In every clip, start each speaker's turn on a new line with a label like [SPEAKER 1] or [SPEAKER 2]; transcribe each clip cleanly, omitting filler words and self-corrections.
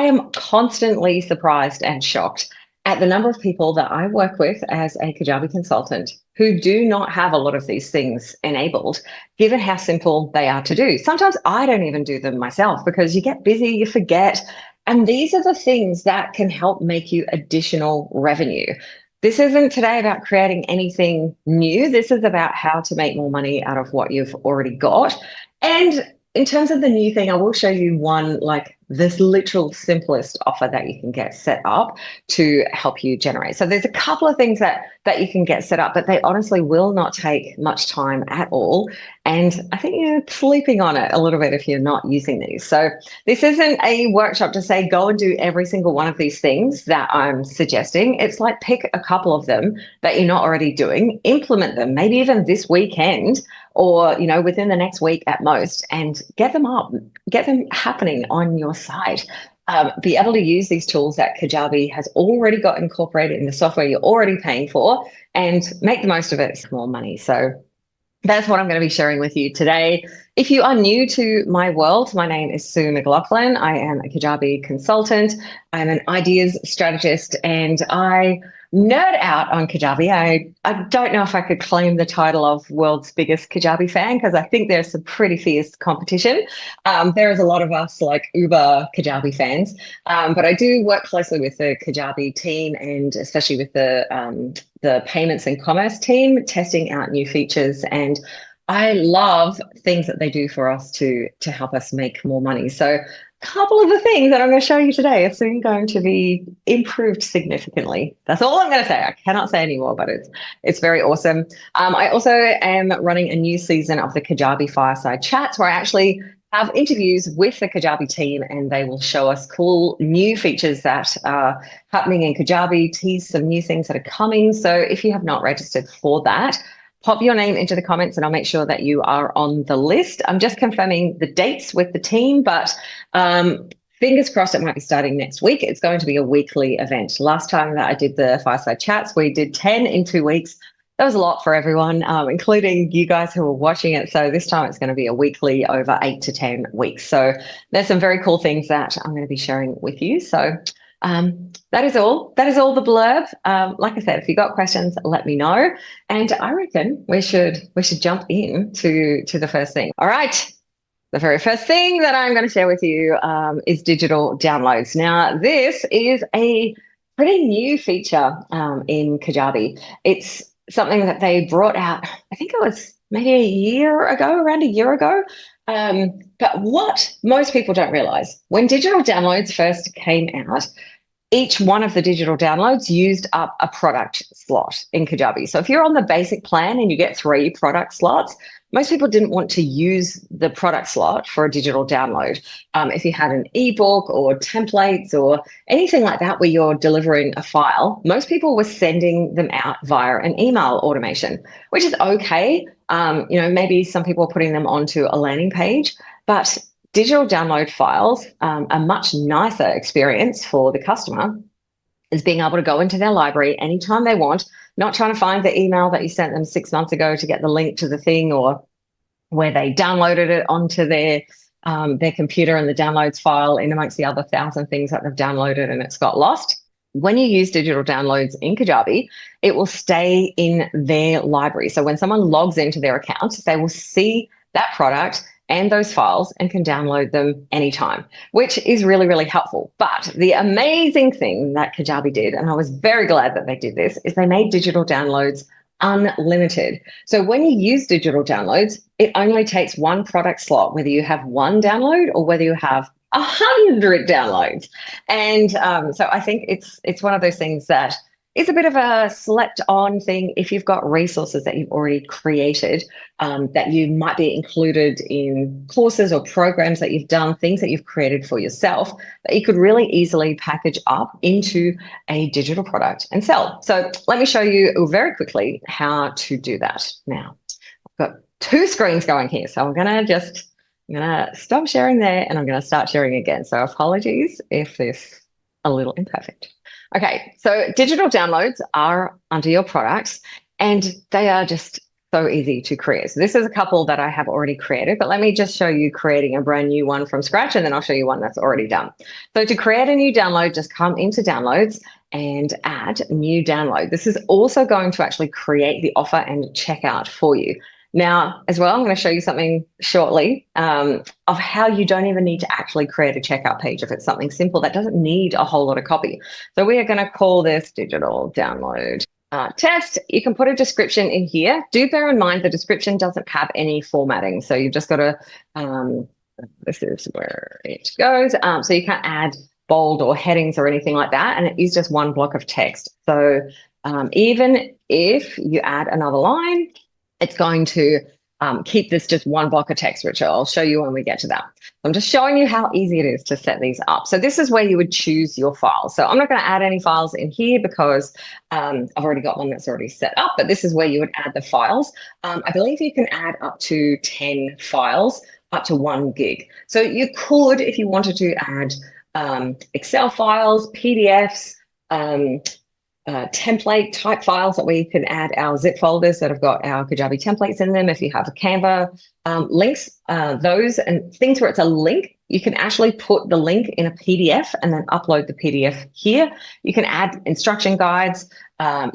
[SPEAKER 1] am constantly surprised and shocked at the number of people that I work with as a Kajabi consultant who do not have a lot of these things enabled, given how simple they are to do. Sometimes I don't even do them myself because you get busy, you forget. And these are the things that can help make you additional revenue. This isn't today about creating anything new. This is about how to make more money out of what you've already got. And in terms of the new thing, I will show you one, like this literal simplest offer that you can get set up to help you generate. So there's a couple of things that you can get set up, but they honestly will not take much time at all. And I think you're sleeping on it a little bit if you're not using these. So this isn't a workshop to say, go and do every single one of these things that I'm suggesting. It's like pick a couple of them that you're not already doing, implement them, maybe even this weekend or, within the next week at most, and get them up, get them happening on your site. Be able to use these tools that Kajabi has already got incorporated in the software you're already paying for and make the most of it for more money. So that's what I'm going to be sharing with you today. If you are new to my world, my name is Sue McLachlan. I am a Kajabi consultant. I'm an ideas strategist, and I nerd out on Kajabi. I don't know if I could claim the title of world's biggest Kajabi fan because I think there's some pretty fierce competition. There is a lot of us like uber Kajabi fans, but I do work closely with the Kajabi team and especially with the payments and commerce team, testing out new features. And I love things that they do for us to help us make more money. So a couple of the things that I'm going to show you today are soon going to be improved significantly. That's all I'm going to say. I cannot say any more, but it's very awesome. I also am running a new season of the Kajabi Fireside Chats where I actually have interviews with the Kajabi team and they will show us cool new features that are happening in Kajabi, tease some new things that are coming. So if you have not registered for that, pop your name into the comments and I'll make sure that you are on the list. I'm just confirming the dates with the team, but fingers crossed it might be starting next week. It's going to be a weekly event. Last time that I did the Fireside Chats, we did 10 in 2 weeks. That was a lot for everyone, including you guys who were watching it. So this time it's going to be a weekly over 8 to 10 weeks. So there's some very cool things that I'm going to be sharing with you. So that is all. That is all the blurb. Like I said, if you've got questions, let me know. And I reckon we should jump in to the first thing. All right. The very first thing that I'm going to share with you is digital downloads. Now, this is a pretty new feature in Kajabi. It's something that they brought out, I think it was maybe around a year ago. But what most people don't realize, when digital downloads first came out, each one of the digital downloads used up a product slot in Kajabi. So if you're on the basic plan and you get 3 product slots, most people didn't want to use the product slot for a digital download. If you had an ebook or templates or anything like that where you're delivering a file, most people were sending them out via an email automation, which is okay. Maybe some people are putting them onto a landing page, but digital download files, a much nicer experience for the customer is being able to go into their library anytime they want, not trying to find the email that you sent them 6 months ago to get the link to the thing or where they downloaded it onto their computer and the downloads file in amongst the other 1,000 things that they've downloaded and it's got lost. When you use digital downloads in Kajabi, it will stay in their library. So when someone logs into their account, they will see that product and those files and can download them anytime, which is really, really helpful. But the amazing thing that Kajabi did, and I was very glad that they did this, is they made digital downloads unlimited. So when you use digital downloads, it only takes one product slot, whether you have one download or whether you have 100 downloads. And so I think it's one of those things that is a bit of a slept on thing if you've got resources that you've already created that you might be included in courses or programs that you've done, things that you've created for yourself that you could really easily package up into a digital product and sell. So let me show you very quickly how to do that. Now, I've got 2 screens going here, so I'm going to stop sharing there and I'm going to start sharing again. So apologies if this is a little imperfect. Okay, so digital downloads are under your products and they are just so easy to create. So this is a couple that I have already created, but let me just show you creating a brand new one from scratch, and then I'll show you one that's already done. So to create a new download, just come into downloads and add new download. This is also going to actually create the offer and checkout for you. Now, as well, I'm going to show you something shortly of how you don't even need to actually create a checkout page if it's something simple that doesn't need a whole lot of copy. So we are going to call this digital download test. You can put a description in here. Do bear in mind the description doesn't have any formatting. So you've just got to, this is where it goes. So you can't add bold or headings or anything like that. And it is just one block of text. So even if you add another line, it's going to keep this just one block of text, which I'll show you when we get to that. I'm just showing you how easy it is to set these up. So this is where you would choose your files. So I'm not going to add any files in here because I've already got one that's already set up, but this is where you would add the files. I believe you can add up to 10 files, up to 1 gig. So you could, if you wanted to, add Excel files, PDFs, template type files that we can add our zip folders that have got our Kajabi templates in them. If you have a Canva links, those and things where it's a link, you can actually put the link in a PDF and then upload the PDF here. You can add instruction guides.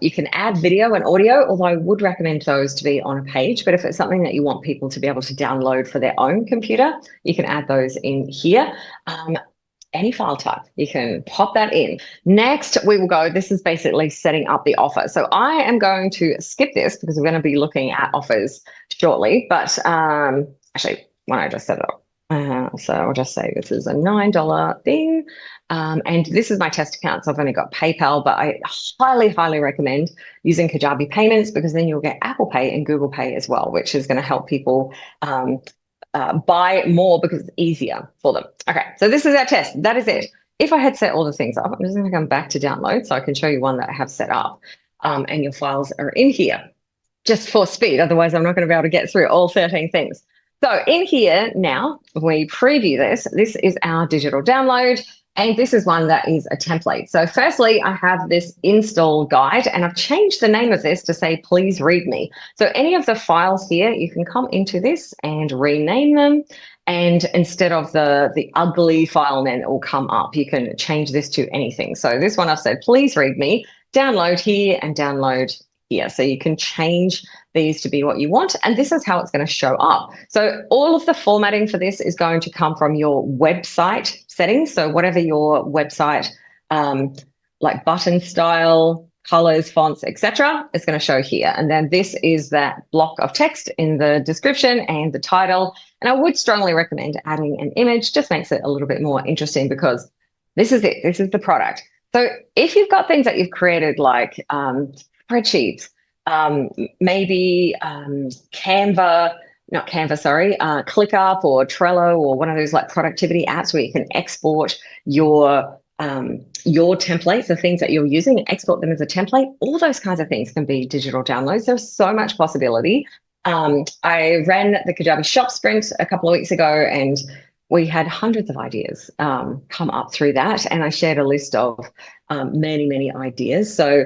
[SPEAKER 1] You can add video and audio, although I would recommend those to be on a page. But if it's something that you want people to be able to download for their own computer, you can add those in here. Any file type, you can pop that in. Next, we will go, this is basically setting up the offer. So I am going to skip this because we're going to be looking at offers shortly, but actually, why don't I just set it up? So I'll just say this is a $9 thing. And this is my test account. So I've only got PayPal, but I highly, highly recommend using Kajabi payments because then you'll get Apple Pay and Google Pay as well, which is going to help people buy more because it's easier for them. Okay, so this is our test. That is it. If I had set all the things up, I'm just going to come back to download so I can show you one that I have set up. And your files are in here just for speed. Otherwise, I'm not going to be able to get through all 13 things. So in here now, when we preview this, this is our digital download. And this is one that is a template. So firstly, I have this install guide and I've changed the name of this to say, please read me. So any of the files here, you can come into this and rename them. And instead of the ugly file name that will come up, you can change this to anything. So this one I've said, please read me, download here and download here. So you can change these to be what you want. And this is how it's going to show up. So all of the formatting for this is going to come from your website settings. So whatever your website, like button style, colors, fonts, etc., is going to show here. And then this is that block of text in the description and the title. And I would strongly recommend adding an image, just makes it a little bit more interesting because this is it. This is the product. So if you've got things that you've created like spreadsheets, maybe ClickUp or Trello or one of those like productivity apps where you can export your templates, the things that you're using, and export them as a template. All those kinds of things can be digital downloads. There's so much possibility. I ran the Kajabi Shop Sprint a couple of weeks ago and we had hundreds of ideas come up through that. And I shared a list of many, many ideas. So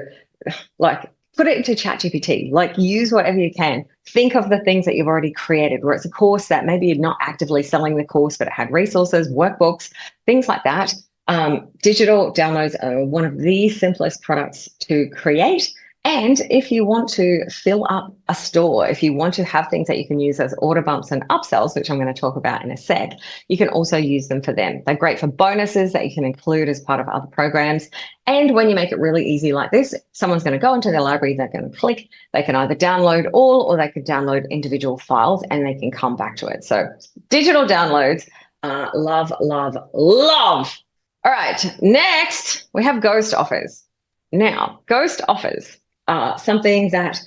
[SPEAKER 1] like, put it into ChatGPT, like use whatever you can. Think of the things that you've already created, where it's a course that maybe you're not actively selling the course, but it had resources, workbooks, things like that. Digital downloads are one of the simplest products to create. And if you want to fill up a store, if you want to have things that you can use as order bumps and upsells, which I'm going to talk about in a sec, you can also use them for them. They're great for bonuses that you can include as part of other programs. And when you make it really easy like this, someone's going to go into their library, they're going to click, they can either download all or they can download individual files and they can come back to it. So digital downloads, love, love, love. All right, next we have ghost offers. Now, ghost offers are something that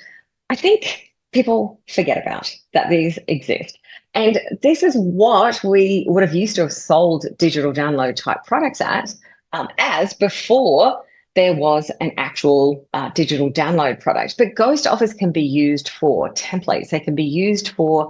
[SPEAKER 1] I think people forget about, that these exist. And this is what we would have used to have sold digital download type products as before there was an actual digital download product. But ghost offers can be used for templates. They can be used for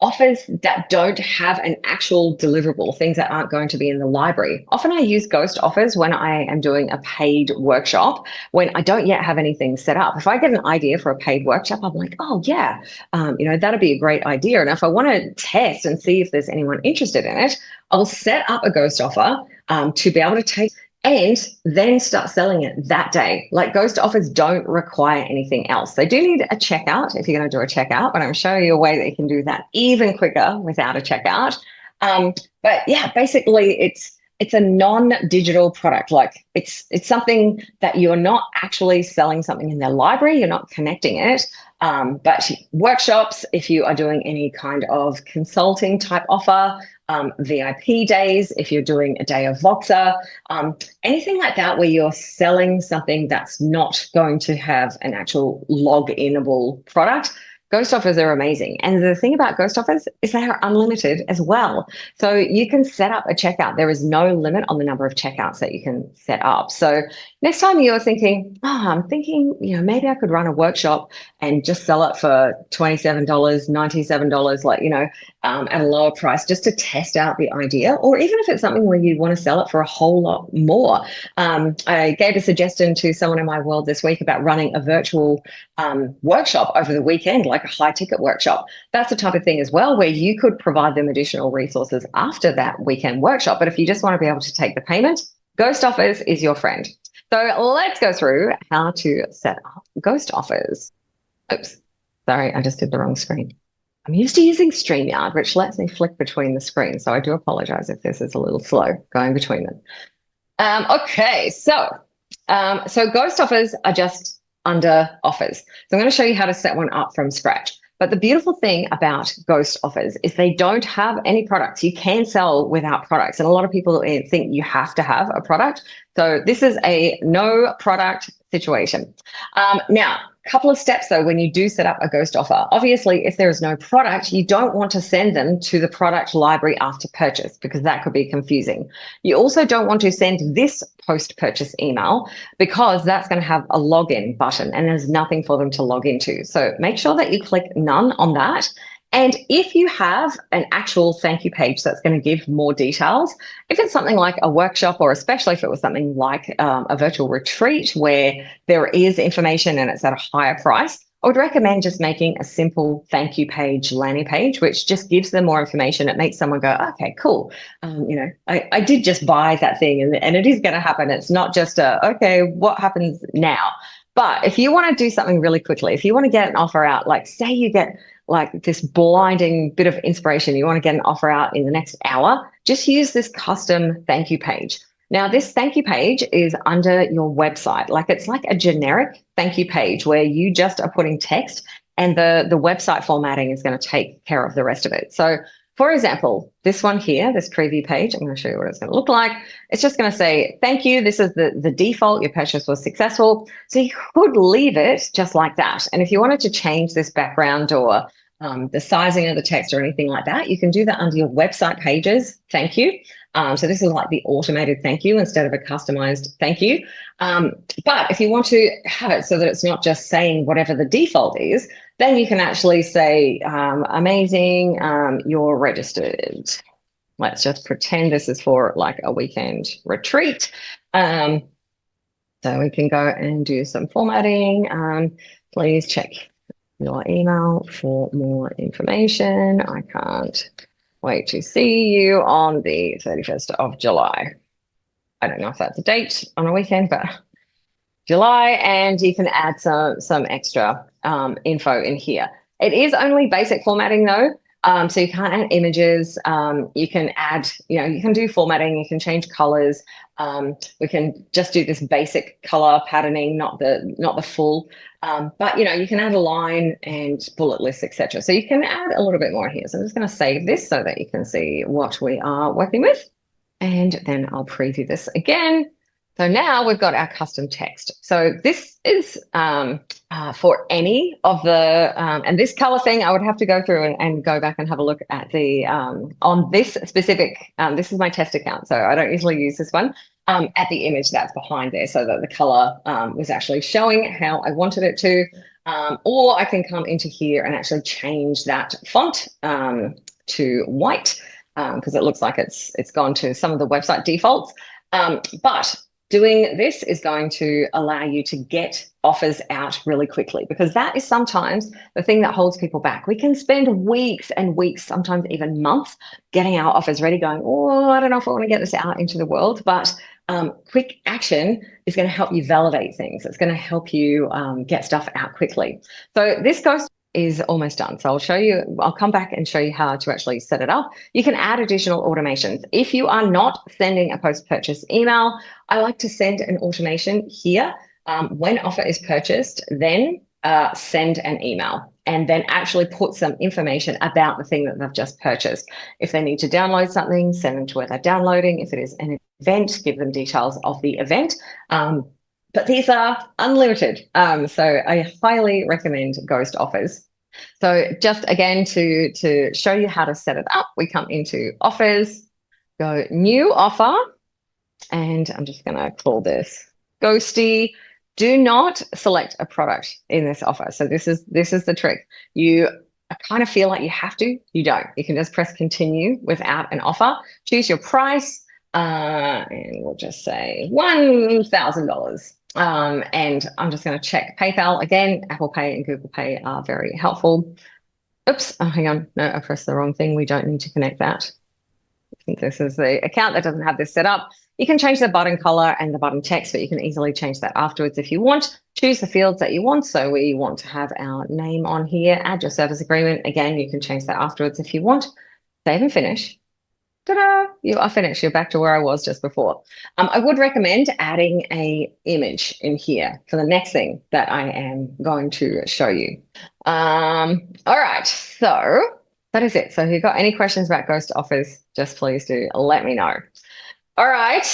[SPEAKER 1] offers that don't have an actual deliverable, things that aren't going to be in the library. Often I use ghost offers when I am doing a paid workshop, when I don't yet have anything set up. If I get an idea for a paid workshop, I'm like, oh yeah, that'd be a great idea. And if I want to test and see if there's anyone interested in it, I'll set up a ghost offer to be able to take and then start selling it that day. Like, ghost offers don't require anything else. They do need a checkout if you're going to do a checkout, but I'm showing you a way that you can do that even quicker without a checkout. But yeah, basically it's a non-digital product. Like, it's something that you're not actually selling something in their library. You're not connecting it. But workshops, if you are doing any kind of consulting type offer, VIP days, if you're doing a day of Voxer, anything like that where you're selling something that's not going to have an actual log-inable product, ghost offers are amazing. And the thing about ghost offers is they are unlimited as well. So you can set up a checkout. There is no limit on the number of checkouts that you can set up. So next time you're thinking, I'm thinking, maybe I could run a workshop and just sell it for $27, $97, at a lower price, just to test out the idea. Or even if it's something where you want to sell it for a whole lot more. I gave a suggestion to someone in my world this week about running a virtual workshop over the weekend, like a high ticket workshop. That's the type of thing as well, where you could provide them additional resources after that weekend workshop. But if you just want to be able to take the payment, ghost offers is your friend. So let's go through how to set up ghost offers. Oops, sorry, I just did the wrong screen. I'm used to using StreamYard, which lets me flick between the screens. So I do apologize if this is a little slow going between them. Okay, so ghost offers are just under offers. So I'm going to show you how to set one up from scratch. But the beautiful thing about ghost offers is they don't have any products. You can sell without products. And a lot of people think you have to have a product. So this is a no product situation. Now, a couple of steps though, when you do set up a ghost offer, obviously, if there is no product, you don't want to send them to the product library after purchase, because that could be confusing. You also don't want to send this post-purchase email, because that's going to have a login button and there's nothing for them to log into. So make sure that you click none on that. And if you have an actual thank you page that's going to give more details, if it's something like a workshop, or especially if it was something like a virtual retreat where there is information and it's at a higher price, I would recommend just making a simple thank you page, landing page, which just gives them more information. It makes someone go, okay, cool. I did just buy that thing and it is going to happen. It's not just okay, what happens now? But if you want to do something really quickly, if you want to get an offer out, like say you get like this blinding bit of inspiration, you want to get an offer out in the next hour, just use this custom thank you page. Now, this thank you page is under your website. Like, it's like a generic thank you page where you just are putting text, and the website formatting is going to take care of the rest of it. So for example, this one here, this preview page, I'm going to show you what it's going to look like. It's just going to say, thank you. This is the default. Your purchase was successful. So you could leave it just like that. And if you wanted to change this background or the sizing of the text or anything like that, you can do that under your website pages. Thank you. So this is like the automated thank you instead of a customized thank you. But if you want to have it so that it's not just saying whatever the default is, then you can actually say, amazing, you're registered. Let's just pretend this is for like a weekend retreat. So we can go and do some formatting. Please check your email for more information. I can't wait to see you on the 31st of July. I don't know if that's a date on a weekend, but July, and you can add some extra info in here. It is only basic formatting though, so you can't add images. You can add, you can do formatting, you can change colors. We can just do this basic color patterning, not the full, but you can add a line and bullet lists, etc. So you can add a little bit more here. So I'm just going to save this so that you can see what we are working with, and then I'll preview this again. So now we've got our custom text. So this is for any of the, and this color thing, I would have to go through and go back and have a look at the, on this specific, this is my test account, so I don't usually use this one, at the image that's behind there so that the color was actually showing how I wanted it to. Or I can come into here and actually change that font to white because it looks like it's gone to some of the website defaults. But doing this is going to allow you to get offers out really quickly, because that is sometimes the thing that holds people back. We can spend weeks and weeks, sometimes even months, getting our offers ready, going, oh, I don't know if I want to get this out into the world. But quick action is going to help you validate things. It's going to help you get stuff out quickly. So this ghost is almost done. So I'll come back and show you how to actually set it up. You can add additional automations. If you are not sending a post-purchase email, I like to send an automation here. When offer is purchased, then send an email and then actually put some information about the thing that they've just purchased. If they need to download something, send them to where they're downloading. If it is an event, give them details of the event. But these are unlimited. So I highly recommend Ghost offers. So just again, to show you how to set it up, we come into offers, go new offer, and I'm just going to call this Ghosty. Do not select a product in this offer. So this is the trick. You kind of feel like you have to, you don't. You can just press continue without an offer. Choose your price, and we'll just say $1,000. And I'm just going to check PayPal again. Apple Pay and Google Pay are very helpful. Oops, oh, hang on. No, I pressed the wrong thing. We don't need to connect that. I think this is the account that doesn't have this set up. You can change the button color and the button text, but you can easily change that afterwards if you want. Choose the fields that you want. So we want to have our name on here. Add your service agreement. Again, you can change that afterwards if you want. Save and finish. Ta-da! You are finished. You're back to where I was just before. I would recommend adding an image in here for the next thing that I am going to show you. All right, so that is it. So if you've got any questions about Ghost offers, just please do let me know. All right,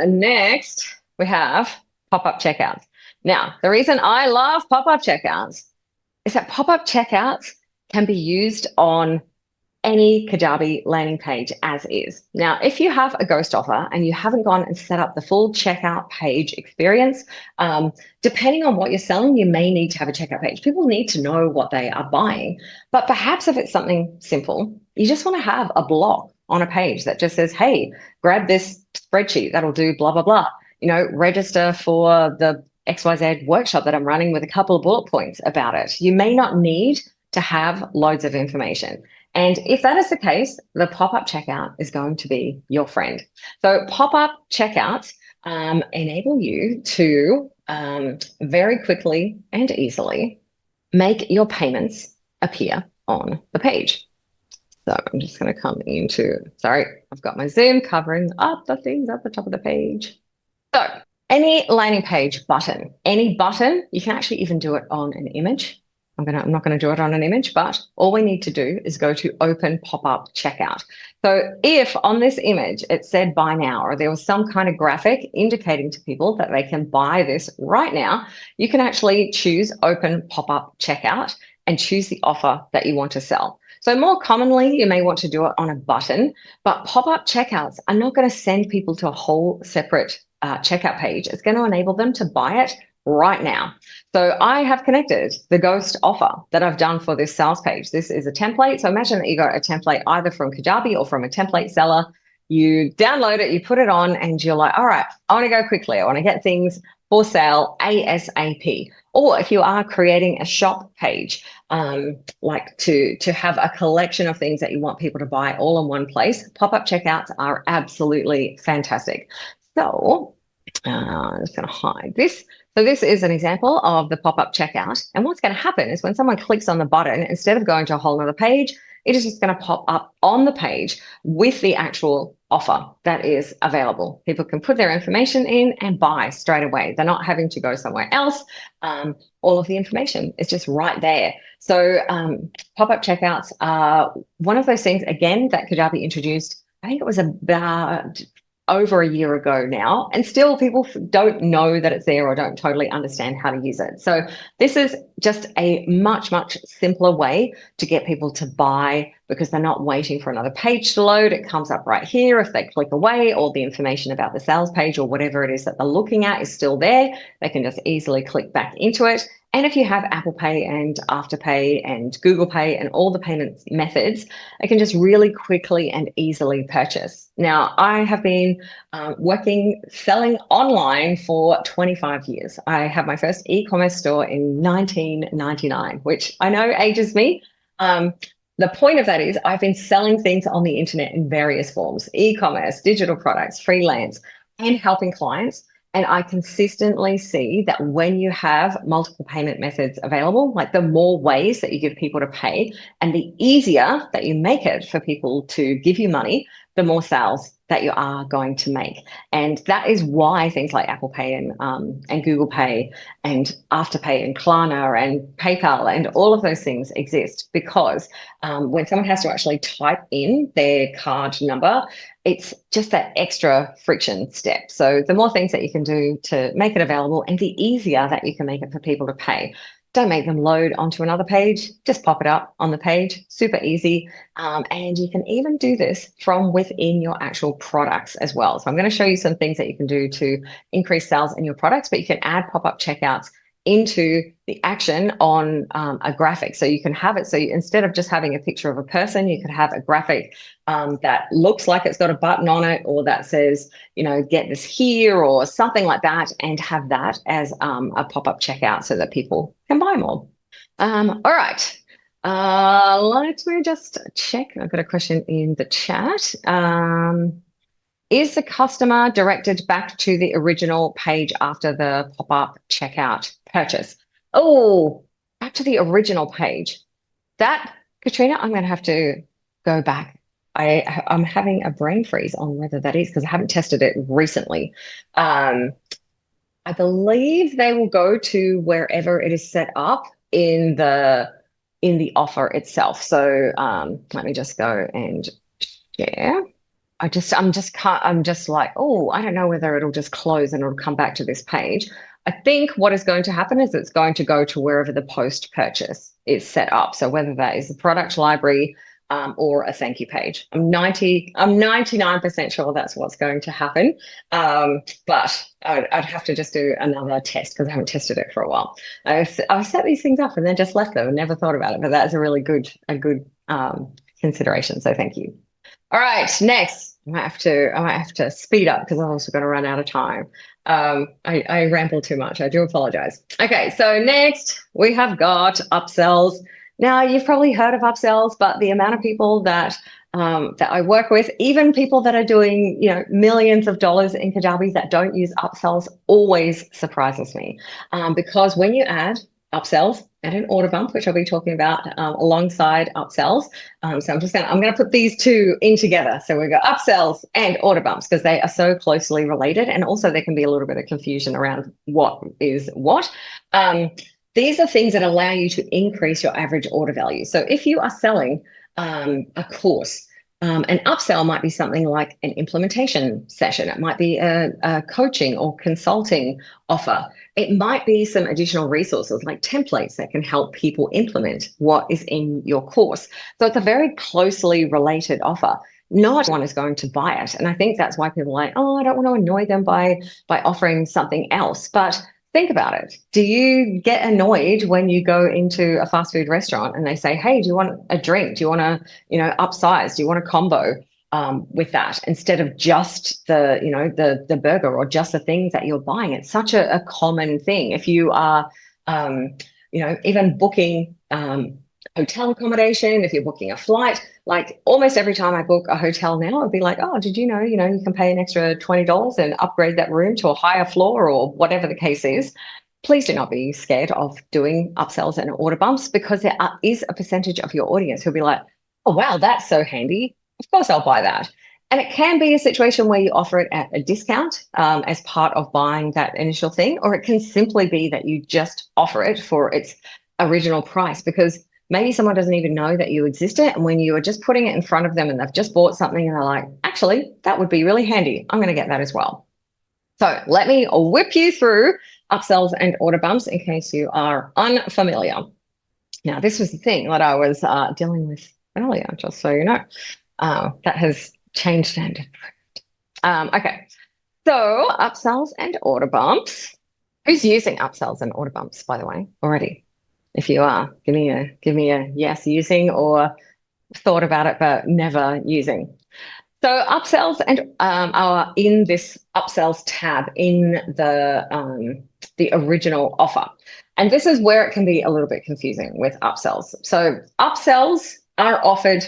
[SPEAKER 1] next we have pop-up checkouts. Now, the reason I love pop-up checkouts is that pop-up checkouts can be used on any Kajabi landing page as is. Now, if you have a Ghost offer and you haven't gone and set up the full checkout page experience, depending on what you're selling, you may need to have a checkout page. People need to know what they are buying, but perhaps if it's something simple, you just want to have a block on a page that just says, hey, grab this spreadsheet, that'll do blah, blah, blah. You know, register for the XYZ workshop that I'm running with a couple of bullet points about it. You may not need to have loads of information. And if that is the case, the pop-up checkout is going to be your friend. So pop-up checkouts enable you to very quickly and easily make your payments appear on the page. So I'm just going to come into, sorry, I've got my Zoom covering up the things at the top of the page. So any landing page button, any button, you can actually even do it on an image. I'm not going to do it on an image, but all we need to do is go to open pop-up checkout. So if on this image it said buy now, or there was some kind of graphic indicating to people that they can buy this right now, you can actually choose open pop-up checkout and choose the offer that you want to sell. So more commonly, you may want to do it on a button, but pop-up checkouts are not going to send people to a whole separate checkout page. It's going to enable them to buy it right now. So I have connected the Ghost offer that I've done for this sales page. This is a template. So imagine that you got a template either from Kajabi or from a template seller. You download it, you put it on, and you're like, all right, I want to go quickly. I want to get things for sale ASAP. Or if you are creating a shop page, like to have a collection of things that you want people to buy all in one place, pop-up checkouts are absolutely fantastic. So I'm just going to hide this. So this is an example of the pop-up checkout. And what's going to happen is when someone clicks on the button, instead of going to a whole other page, it is just going to pop up on the page with the actual offer that is available. People can put their information in and buy straight away. They're not having to go somewhere else. All of the information is just right there. So pop-up checkouts are one of those things, again, that Kajabi introduced. I think it was about over a year ago now, and still people don't know that it's there or don't totally understand how to use it. So this is just a much, much simpler way to get people to buy because they're not waiting for another page to load. It comes up right here. If they click away, all the information about the sales page or whatever it is that they're looking at is still there. They can just easily click back into it And if you have Apple Pay and Afterpay and Google Pay and all the payment methods, it can just really quickly and easily purchase. Now, I have been selling online for 25 years. I have my first e-commerce store in 1999, which I know ages me. The point of that is I've been selling things on the internet in various forms, e-commerce, digital products, freelance, and helping clients. And I consistently see that when you have multiple payment methods available, like the more ways that you give people to pay and the easier that you make it for people to give you money, the more sales that you are going to make. And that is why things like Apple Pay and Google Pay and Afterpay and Klarna and PayPal and all of those things exist, because when someone has to actually type in their card number, it's just that extra friction step. So the more things that you can do to make it available and the easier that you can make it for people to pay. Don't make them load onto another page. Just pop it up on the page. Super easy. And you can even do this from within your actual products as well. So I'm going to show you some things that you can do to increase sales in your products, but you can add pop-up checkouts into the action on a graphic. So you can have it, so instead of just having a picture of a person, you could have a graphic that looks like it's got a button on it, or that says, get this here or something like that, and have that as a pop-up checkout so that people can buy more. All right. Let me just check. I've got a question in the chat. Is the customer directed back to the original page after the pop-up checkout purchase? Oh, back to the original page. That, Katrina, I'm going to have to go back. I'm having a brain freeze on whether that is, because I haven't tested it recently. I believe they will go to wherever it is set up in the offer itself. So let me just go and share. I'm just like, oh, I don't know whether it'll just close and it'll come back to this page. I think what is going to happen is it's going to go to wherever the post purchase is set up. So whether that is the product library or a thank you page. I'm 99% sure that's what's going to happen. But I'd have to just do another test because I haven't tested it for a while. I've set these things up and then just left them and never thought about it. But that's a really good consideration. So thank you. All right, next, I might have to speed up because I've also got to run out of time. I ramble too much. I do apologize. Okay, so next we have got upsells. Now, you've probably heard of upsells, but the amount of people that I work with, even people that are doing millions of dollars in Kajabi that don't use upsells, always surprises me, because when you add upsells and an order bump, which I'll be talking about alongside upsells. So I'm going to put these two in together. So we've got upsells and order bumps because they are so closely related, and also there can be a little bit of confusion around what is what. These are things that allow you to increase your average order value. So if you are selling a course, an upsell might be something like an implementation session. It might be a coaching or consulting offer. It might be some additional resources like templates that can help people implement what is in your course. So it's a very closely related offer. Not everyone is going to buy it. And I think that's why people are like, oh, I don't want to annoy them by offering something else. But think about it. Do you get annoyed when you go into a fast food restaurant and they say, hey, do you want a drink? Do you want to, upsize? Do you want a combo with that instead of just the burger or just the things that you're buying? It's such a common thing. If you are, even booking hotel accommodation, if you're booking a flight, like almost every time I book a hotel now, I'd be like, oh, did you know, you can pay an extra $20 and upgrade that room to a higher floor or whatever the case is. Please do not be scared of doing upsells and order bumps, because there is a percentage of your audience who'll be like, oh, wow, that's so handy. Of course I'll buy that. And it can be a situation where you offer it at a discount as part of buying that initial thing, or it can simply be that you just offer it for its original price, because maybe someone doesn't even know that you existed, and when you are just putting it in front of them and they've just bought something and they're like, actually, that would be really handy. I'm going to get that as well. So let me whip you through upsells and order bumps in case you are unfamiliar. Now, this was the thing that I was dealing with earlier, just so you know. That has changed and improved. Okay, so upsells and order bumps. Who's using upsells and order bumps, by the way, already? If you are, give me a yes using or thought about it but never using. So upsells and are in this upsells tab in the original offer. And this is where it can be a little bit confusing with upsells. So upsells are offered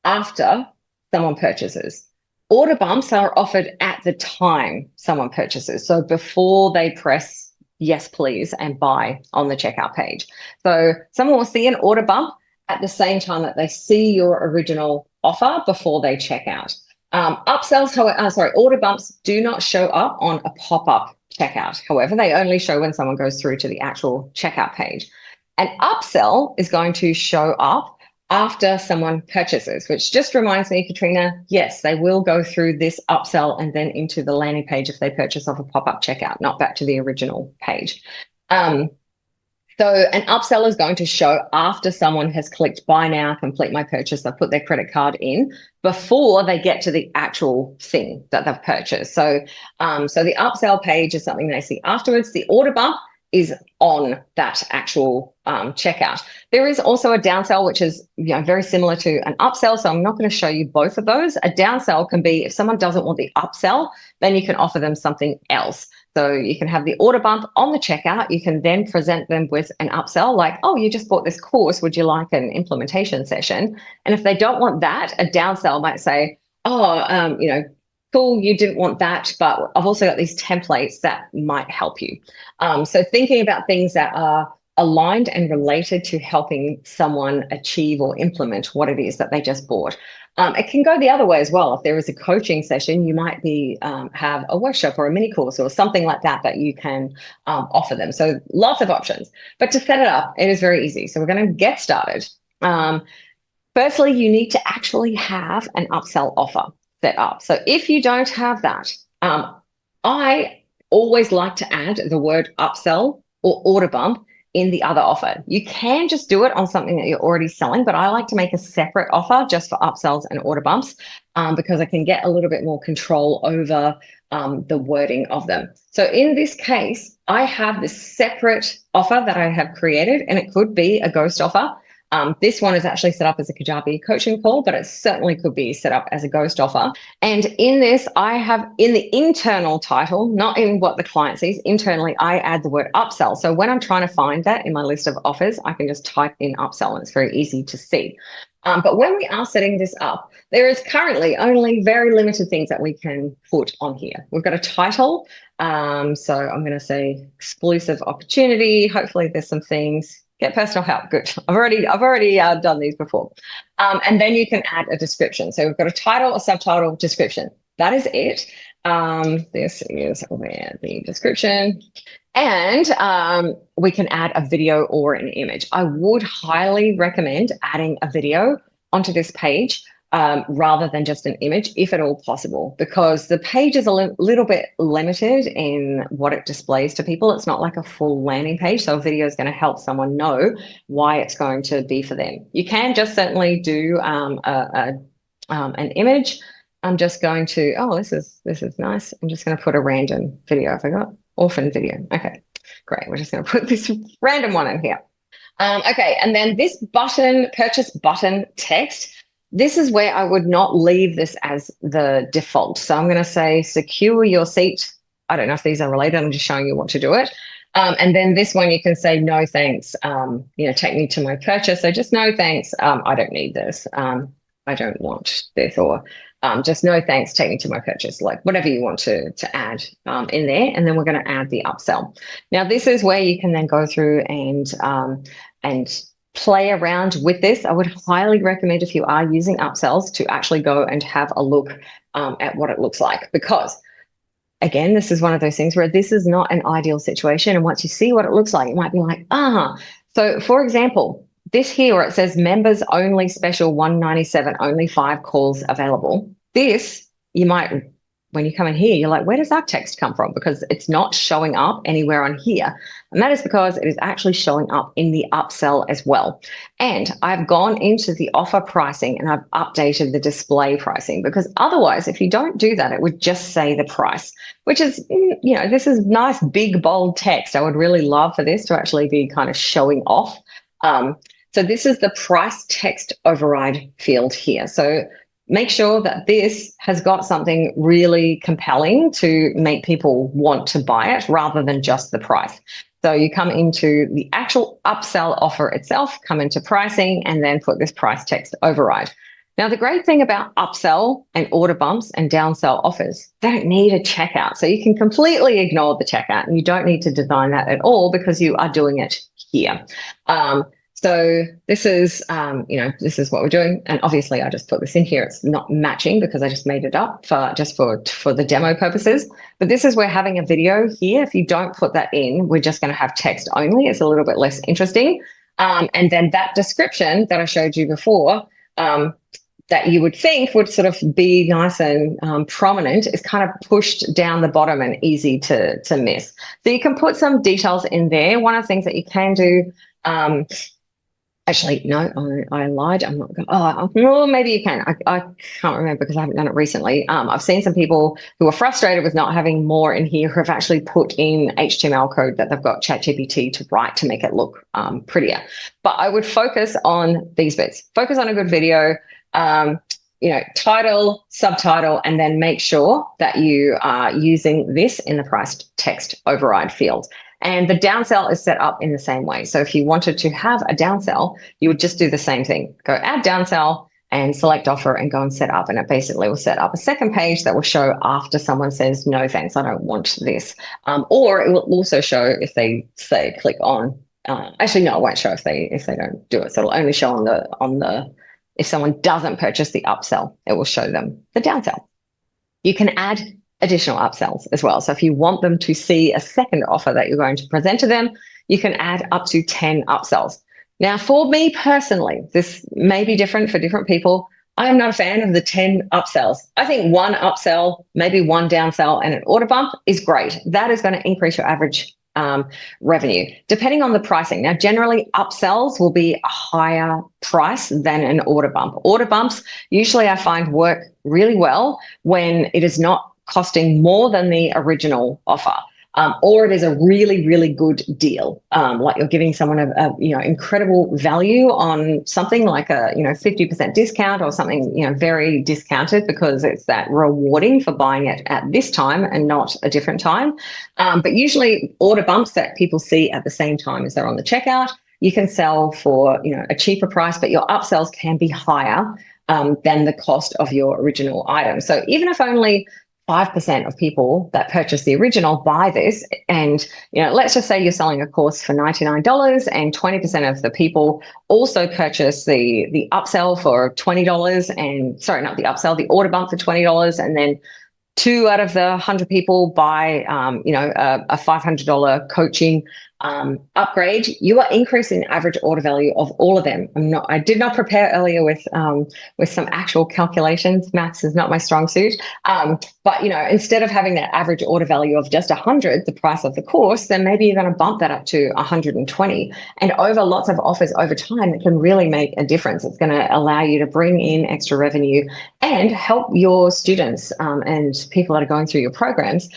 [SPEAKER 1] after someone purchases. Order bumps are offered at the time someone purchases. So before they press yes, please, and buy on the checkout page. So someone will see an order bump at the same time that they see your original offer before they check out. Order bumps do not show up on a pop-up checkout. However, they only show when someone goes through to the actual checkout page. An upsell is going to show up after someone purchases, which just reminds me, Katrina, yes, they will go through this upsell and then into the landing page if they purchase off a pop-up checkout, not back to the original page. So an upsell is going to show after someone has clicked buy now, complete my purchase, they've put their credit card in before they get to the actual thing that they've purchased. So the upsell page is something they see afterwards. The order bump is on that actual checkout. There is also a downsell, which is very similar to an upsell. So I'm not going to show you both of those. A downsell can be if someone doesn't want the upsell, then you can offer them something else. So you can have the order bump on the checkout. You can then present them with an upsell like, oh, you just bought this course. Would you like an implementation session? And if they don't want that, a downsell might say, oh, cool, you didn't want that, but I've also got these templates that might help you. So thinking about things that are aligned and related to helping someone achieve or implement what it is that they just bought. It can go the other way as well. If there is a coaching session, you might have a workshop or a mini course or something like that you can offer them. So lots of options. But to set it up, it is very easy. So we're going to get started. Firstly, you need to actually have an upsell offer set up. So if you don't have that, I always like to add the word upsell or order bump in the other offer. You can just do it on something that you're already selling, but I like to make a separate offer just for upsells and order bumps because I can get a little bit more control over the wording of them. So in this case, I have this separate offer that I have created, and it could be a ghost offer. This one is actually set up as a Kajabi coaching call, but it certainly could be set up as a ghost offer. And in this, I have in the internal title, not in what the client sees, internally, I add the word upsell. So when I'm trying to find that in my list of offers, I can just type in upsell and it's very easy to see. But when we are setting this up, there is currently only very limited things that we can put on here. We've got a title. So I'm going to say exclusive opportunity. Hopefully there's some things. Get personal help. Good. I've already done these before. And then you can add a description. So we've got a title, a subtitle, description. That is it. This is where the description. And we can add a video or an image. I would highly recommend adding a video onto this page rather than just an image, if at all possible, because the page is a little bit limited in what it displays to people. It's not like a full landing page, so a video is going to help someone know why it's going to be for them. You can just certainly do an image. I'm just going to, this is nice. I'm just going to put a random video. I forgot, orphan video. Okay, great. We're just going to put this random one in here. Okay, and then this button, purchase button text, this is where I would not leave this as the default. So I'm going to say secure your seat. I don't know if these are related. I'm just showing you what to do it. And then this one, you can say, no, thanks. Take me to my purchase. So just no, thanks. I don't need this. I don't want this, or just no, thanks. Take me to my purchase, like whatever you want to add in there. And then we're going to add the upsell. Now, this is where you can then go through and play around with this. I would highly recommend, if you are using upsells, to actually go and have a look at what it looks like, because again, this is one of those things where this is not an ideal situation. And once you see what it looks like, it might be like, So for example, this here where it says members only special 197, only 5 calls available. This, you might when you come in here, you're like, where does that text come from? Because it's not showing up anywhere on here. And that is because it is actually showing up in the upsell as well. And I've gone into the offer pricing and I've updated the display pricing, because otherwise, if you don't do that, it would just say the price, which is, this is nice, big, bold text. I would really love for this to actually be kind of showing off. So this is the price text override field here. So make sure that this has got something really compelling to make people want to buy it rather than just the price. So you come into the actual upsell offer itself, come into pricing, and then put this price text override. Now, the great thing about upsell and order bumps and downsell offers, they don't need a checkout. So you can completely ignore the checkout and you don't need to design that at all because you are doing it here. So this is, this is what we're doing. And obviously I just put this in here. It's not matching because I just made it up for the demo purposes. But this is where having a video here, if you don't put that in, we're just going to have text only. It's a little bit less interesting. And then that description that I showed you before, that you would think would sort of be nice and prominent, is kind of pushed down the bottom and easy to miss. So you can put some details in there. One of the things that you can do, actually, no, I lied. I'm not going. Oh, maybe you can. I can't remember because I haven't done it recently. I've seen some people who are frustrated with not having more in here who have actually put in HTML code that they've got ChatGPT to write to make it look prettier. But I would focus on these bits. Focus on a good video. Title, subtitle, and then make sure that you are using this in the price text override field. And the downsell is set up in the same way. So if you wanted to have a downsell, you would just do the same thing. Go add downsell and select offer and go and set up. And it basically will set up a second page that will show after someone says, no, thanks, I don't want this. Or it will also show if they say click on, actually, no, it won't show if they don't do it. So it'll only show on the if someone doesn't purchase the upsell, it will show them the downsell. You can add additional upsells as well. So if you want them to see a second offer that you're going to present to them, you can add up to 10 upsells. Now, for me personally, this may be different for different people. I am not a fan of the 10 upsells. I think one upsell, maybe one downsell, and an order bump is great. That is going to increase your average revenue, depending on the pricing. Now, generally, upsells will be a higher price than an order bump. Order bumps, usually I find work really well when it is not costing more than the original offer, or it is a really, really good deal. Like you're giving someone a incredible value on something like a 50% discount or something very discounted because it's that rewarding for buying it at this time and not a different time. But usually order bumps that people see at the same time as they're on the checkout, you can sell for a cheaper price, but your upsells can be higher than the cost of your original item. So even if only 5% of people that purchase the original buy this, and let's just say you're selling a course for $99 and 20% of the people also purchase the upsell for $20, and sorry, not the upsell, the order bump for $20, and then 2 out of the 100 people buy a $500 coaching upgrade, you are increasing the average order value of all of them. I did not prepare earlier with some actual calculations. Maths is not my strong suit. But instead of having that average order value of just 100, the price of the course, then maybe you're going to bump that up to 120. And over lots of offers over time, it can really make a difference. It's going to allow you to bring in extra revenue and help your students and people that are going through your programs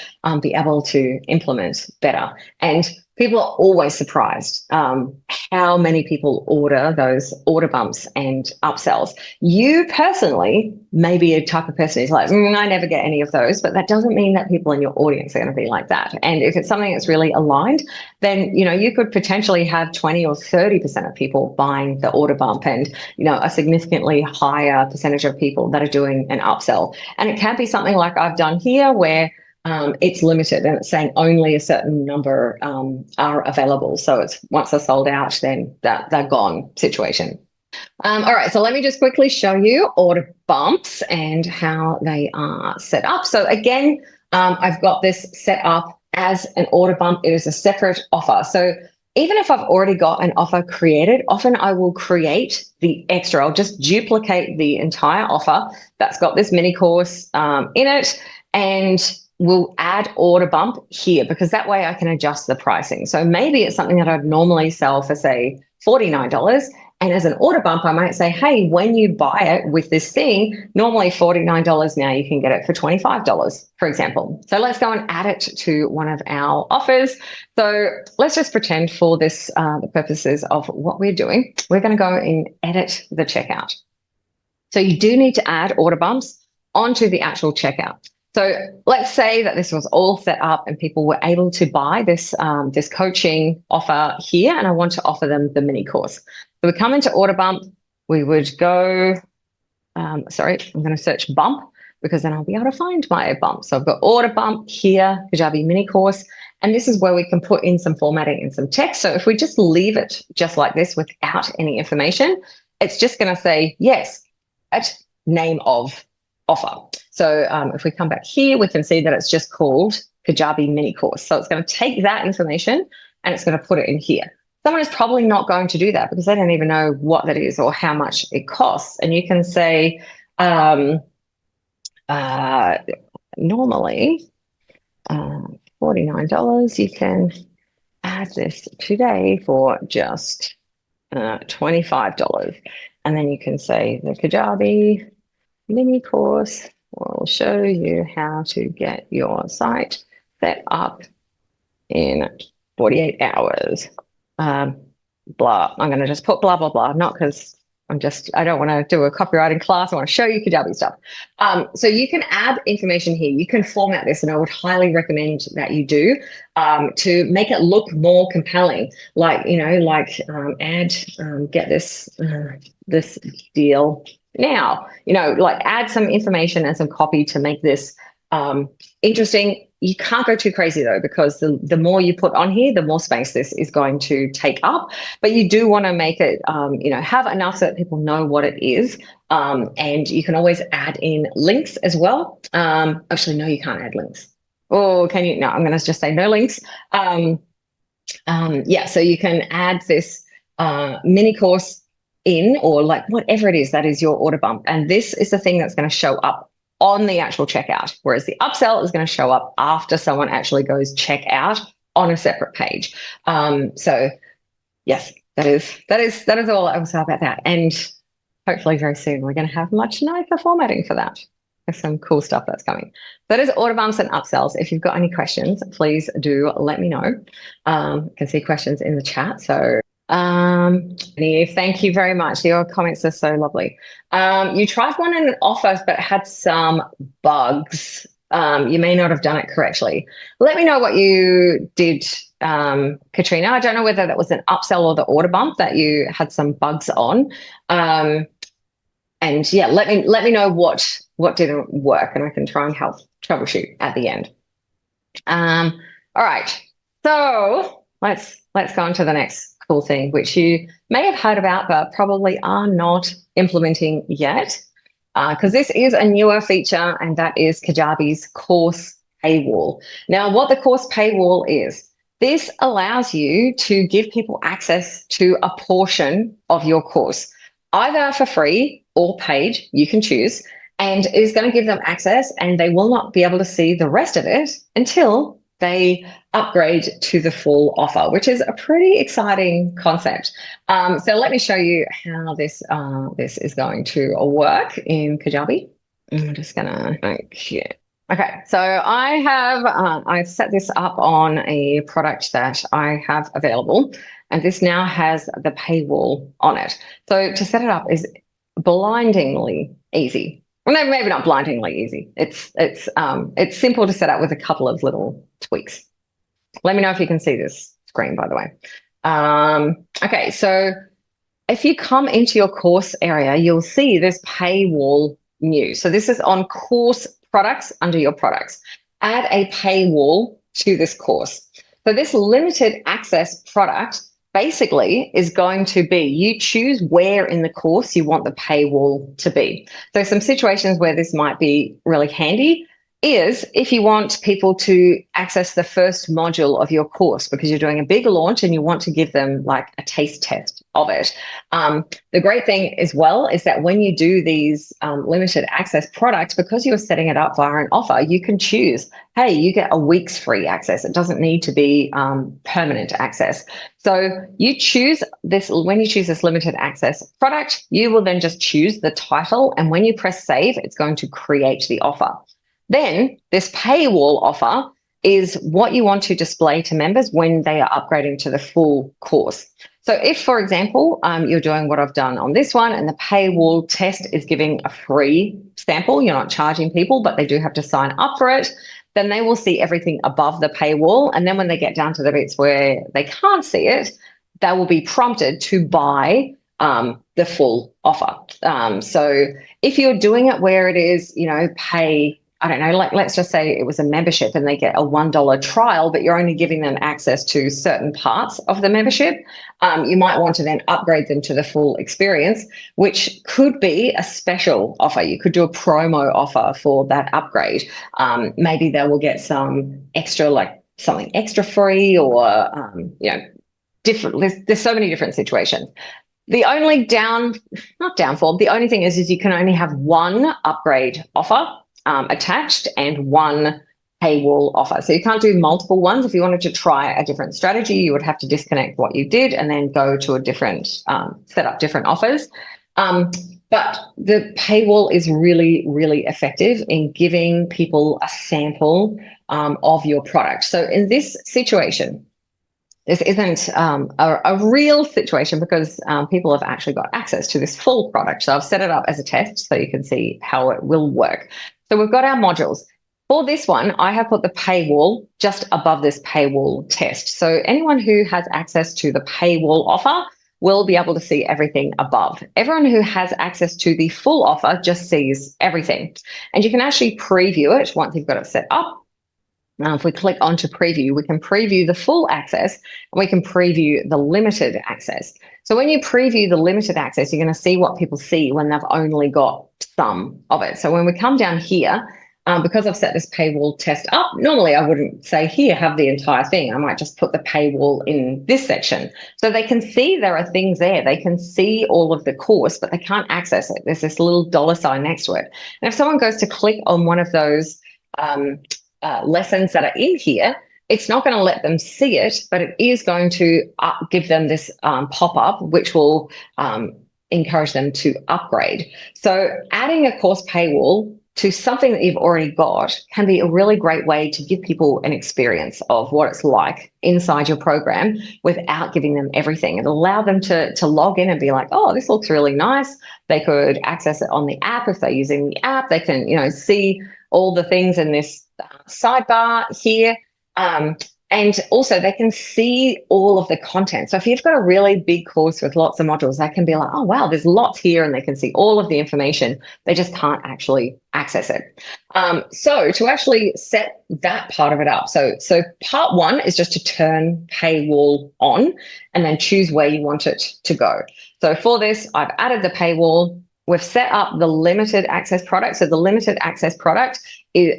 [SPEAKER 1] be able to implement better. And people are always surprised how many people order those order bumps and upsells. You personally may be a type of person who's like, I never get any of those, but that doesn't mean that people in your audience are going to be like that. And if it's something that's really aligned, then you could potentially have 20 or 30% of people buying the order bump and a significantly higher percentage of people that are doing an upsell. And it can be something like I've done here where it's limited and it's saying only a certain number are available. So it's once they're sold out, then they're gone situation. All right, so let me just quickly show you order bumps and how they are set up. So again, I've got this set up as an order bump. It is a separate offer. So even if I've already got an offer created, often I will create the extra. I'll just duplicate the entire offer that's got this mini course in it. and we'll add order bump here, because that way I can adjust the pricing. So maybe it's something that I'd normally sell for, say, $49. And as an order bump, I might say, hey, when you buy it with this thing, normally $49, now you can get it for $25, for example. So let's go and add it to one of our offers. So let's just pretend for this, the purposes of what we're doing, we're going to go and edit the checkout. So you do need to add order bumps onto the actual checkout. So let's say that this was all set up and people were able to buy this, this coaching offer here, and I want to offer them the mini course. So we come into order bump, we would go, sorry, I'm going to search bump, because then I'll be able to find my bump. So I've got order bump here, Kajabi mini course, and this is where we can put in some formatting and some text. So if we just leave it just like this without any information, it's just going to say, yes, at name of offer. So if we come back here, we can see that it's just called Kajabi mini course. So it's going to take that information and it's going to put it in here. Someone is probably not going to do that because they don't even know what that is or how much it costs. And you can say, normally $49, you can add this today for just $25. And then you can say the Kajabi mini course will show you how to get your site set up in 48 hours. Blah. I'm going to just put blah, blah, blah, not because I don't want to do a copywriting class. I want to show you Kajabi stuff. So you can add information here. You can format this, and I would highly recommend that you do to make it look more compelling. Like, add, get this, this deal now, like add some information and some copy to make this interesting. You can't go too crazy though, because the more you put on here, the more space this is going to take up. But you do want to make it, have enough so that people know what it is. And you can always add in links as well. Actually, no, you can't add links. Oh, can you? No, I'm going to just say no links. Yeah, so you can add this mini course in, or like whatever it is that is your order bump. And this is the thing that's going to show up on the actual checkout, whereas the upsell is going to show up after someone actually goes check out on a separate page. So yes, that is all I will say about that. And hopefully very soon we're going to have much nicer formatting for that. There's some cool stuff that's coming. That is order bumps and upsells. If you've got any questions, please do let me know. I can see questions in the chat. So thank you very much. Your comments are so lovely. You tried one in an offer, but had some bugs. You may not have done it correctly. Let me know what you did, Katrina. I don't know whether that was an upsell or the order bump that you had some bugs on. And yeah, let me know what didn't work, and I can try and help troubleshoot at the end. All right, so let's go on to the next cool thing, which you may have heard about, but probably are not implementing yet, because this is a newer feature, and that is Kajabi's course paywall. Now, what the course paywall is, this allows you to give people access to a portion of your course, either for free or paid, you can choose, and is going to give them access, and they will not be able to see the rest of it until they upgrade to the full offer, which is a pretty exciting concept. So let me show you how this is going to work in Kajabi. I'm just gonna okay. So I've set this up on a product that I have available, and this now has the paywall on it. So to set it up is blindingly easy. Well, no, maybe not blindingly easy. It's simple to set up with a couple of little tweaks. Let me know if you can see this screen, by the way. Okay, so if you come into your course area, you'll see this paywall new. So this is on course products under your products. Add a paywall to this course. So this limited access product basically is going to be, you choose where in the course you want the paywall to be. So some situations where this might be really handy is if you want people to access the first module of your course because you're doing a big launch and you want to give them like a taste test of it. The great thing as well is that when you do these limited access products, because you're setting it up via an offer, you can choose, hey, you get a week's free access. It doesn't need to be permanent access. So you choose this, when you choose this limited access product, you will then just choose the title. And when you press save, it's going to create the offer. Then this paywall offer is what you want to display to members when they are upgrading to the full course. So if, for example, you're doing what I've done on this one and the paywall test is giving a free sample, you're not charging people, but they do have to sign up for it, then they will see everything above the paywall. And then when they get down to the bits where they can't see it, they will be prompted to buy the full offer. So if you're doing it where it is, pay, I don't know, like let's just say it was a membership and they get a $1 trial, but you're only giving them access to certain parts of the membership. You might want to then upgrade them to the full experience, which could be a special offer. You could do a promo offer for that upgrade. Maybe they will get some extra, like something extra free or, different. There's so many different situations. The only the only thing is you can only have one upgrade offer attached and one paywall offer. So you can't do multiple ones. If you wanted to try a different strategy, you would have to disconnect what you did and then go to a different, set up different offers. But the paywall is really, really effective in giving people a sample of your product. So in this situation, this isn't a real situation because people have actually got access to this full product. So I've set it up as a test so you can see how it will work. So we've got our modules. For this one, I have put the paywall just above this paywall test. So anyone who has access to the paywall offer will be able to see everything above. Everyone who has access to the full offer just sees everything. And you can actually preview it once you've got it set up. Now, if we click onto preview, we can preview the full access and we can preview the limited access. So when you preview the limited access, you're going to see what people see when they've only got some of it. So when we come down here, because I've set this paywall test up, normally I wouldn't say, here, have the entire thing. I might just put the paywall in this section. So they can see there are things there. They can see all of the course, but they can't access it. There's this little $sign next to it. And if someone goes to click on one of those lessons that are in here, it's not going to let them see it, but it is going to give them this pop-up, which will encourage them to upgrade. So adding a course paywall to something that you've already got can be a really great way to give people an experience of what it's like inside your program without giving them everything. It'll allow them to log in and be like, oh, this looks really nice. They could access it on the app. If they're using the app, they can, see all the things in this sidebar here. And also they can see all of the content. So if you've got a really big course with lots of modules, they can be like, oh, wow, there's lots here, and they can see all of the information. They just can't actually access it. So to actually set that part of it up. So part one is just to turn paywall on and then choose where you want it to go. So for this, I've added the paywall. We've set up the limited access product. So the limited access product is,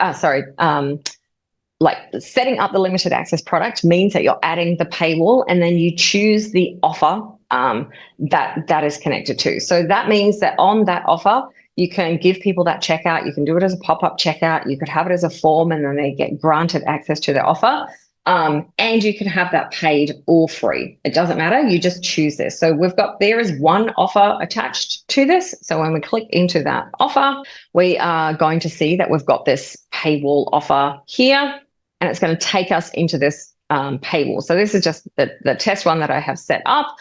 [SPEAKER 1] setting up the limited access product means that you're adding the paywall and then you choose the offer that is connected to. So that means that on that offer, you can give people that checkout. You can do it as a pop-up checkout. You could have it as a form and then they get granted access to the offer. And you can have that paid or free. It doesn't matter. You just choose this. So there is one offer attached to this. So when we click into that offer, we are going to see that we've got this paywall offer here. And it's going to take us into this paywall. So this is just the test one that I have set up.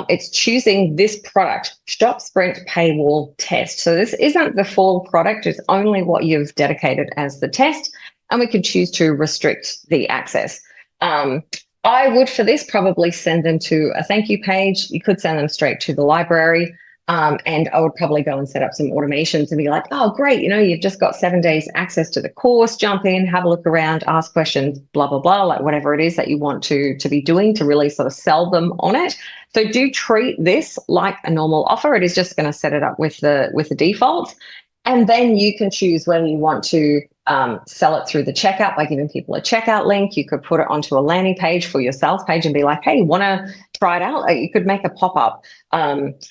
[SPEAKER 1] It's choosing this product, Stop Sprint Paywall Test. So this isn't the full product. It's only what you've dedicated as the test. And we could choose to restrict the access. I would, for this, probably send them to a thank you page. You could send them straight to the library. And I would probably go and set up some automations and be like, oh, great, you've just got 7 days access to the course, jump in, have a look around, ask questions, blah, blah, blah, like whatever it is that you want to be doing to really sort of sell them on it. So do treat this like a normal offer. It is just going to set it up with the default. And then you can choose whether you want to sell it through the checkout by giving people a checkout link. You could put it onto a landing page for your sales page and be like, hey, want to try it out? You could make a pop-up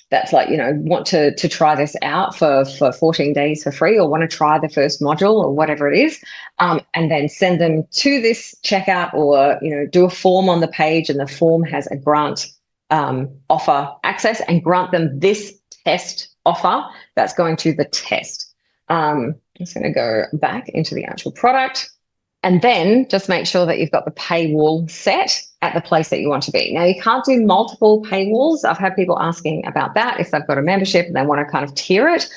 [SPEAKER 1] that's like, want to try this out for 14 days for free, or want to try the first module or whatever it is, and then send them to this checkout, or, do a form on the page, and the form has a grant offer access, and grant them this test offer that's going to the test. I'm just going to go back into the actual product, and then just make sure that you've got the paywall set at the place that you want to be. Now, you can't do multiple paywalls. I've had people asking about that if they've got a membership and they want to kind of tier it.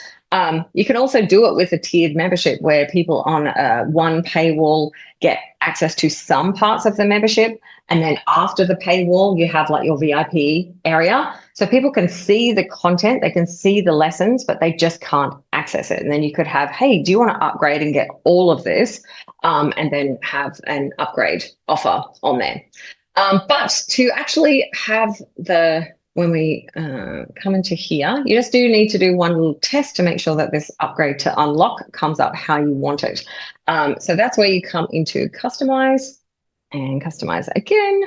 [SPEAKER 1] You can also do it with a tiered membership where people on one paywall get access to some parts of the membership, and then after the paywall, you have like your VIP area. So people can see the content, they can see the lessons, but they just can't access it. And then you could have, hey, do you want to upgrade and get all of this? And then have an upgrade offer on there. But to actually have when we come into here, you just do need to do one little test to make sure that this upgrade to unlock comes up how you want it. So that's where you come into customize and customize again.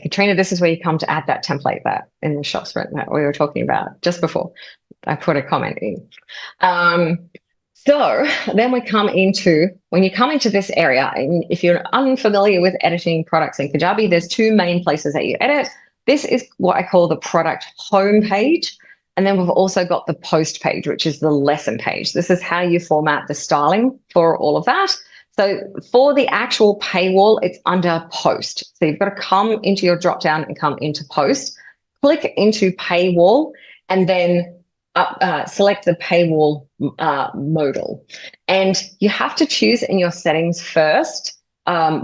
[SPEAKER 1] Katrina, this is where you come to add that template that in the shop sprint that we were talking about just before I put a comment in. So then we come into, when you come into this area, and if you're unfamiliar with editing products in Kajabi, there's two main places that you edit. This is what I call the product home page. And then we've also got the post page, which is the lesson page. This is how you format the styling for all of that. So for the actual paywall, it's under post. So you've got to come into your drop down and come into post, click into paywall, and then select the paywall modal. And you have to choose in your settings first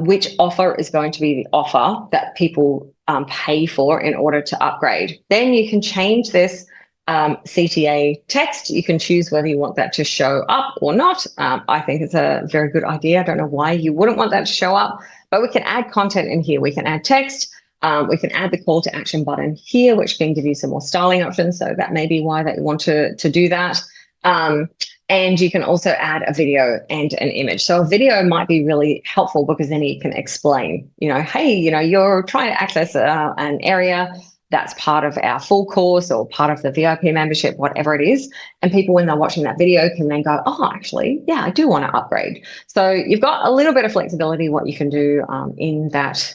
[SPEAKER 1] which offer is going to be the offer that people pay for in order to upgrade. Then you can change this CTA text. You can choose whether you want that to show up or not. I think it's a very good idea. I don't know why you wouldn't want that to show up, but we can add content in here. We can add text. We can add the call to action button here, which can give you some more styling options. So that may be why that you want to do that. And you can also add a video and an image. So a video might be really helpful because then you can explain, hey, you're trying to access an area that's part of our full course or part of the VIP membership, whatever it is. And people, when they're watching that video, can then go, oh, actually, yeah, I do want to upgrade. So you've got a little bit of flexibility what you can do in that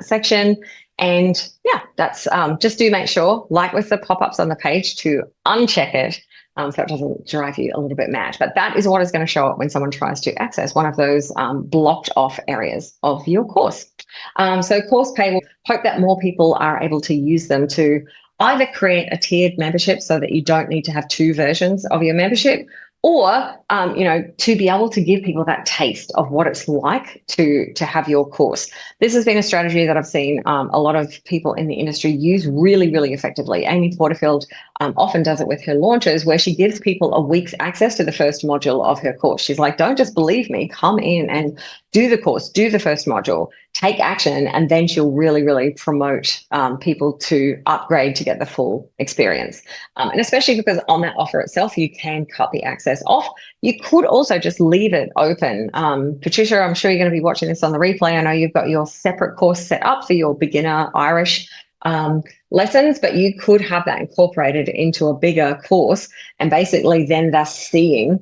[SPEAKER 1] section. And yeah, that's just do make sure, like with the pop-ups on the page, to uncheck it so it doesn't drive you a little bit mad. But that is what is going to show up when someone tries to access one of those blocked off areas of your course. So course pay, we'll hope that more people are able to use them to either create a tiered membership so that you don't need to have two versions of your membership, or to be able to give people that taste of what it's like to have your course. This has been a strategy that I've seen a lot of people in the industry use really, really effectively. Amy Porterfield often does it with her launches, where she gives people a week's access to the first module of her course. She's like, don't just believe me, come in and do the course, do the first module, take action, and then she'll really, really promote people to upgrade to get the full experience. And especially because on that offer itself, you can cut the access off. You could also just leave it open. Patricia, I'm sure you're going to be watching this on the replay. I know you've got your separate course set up for your beginner Irish lessons, but you could have that incorporated into a bigger course, and basically then they're seeing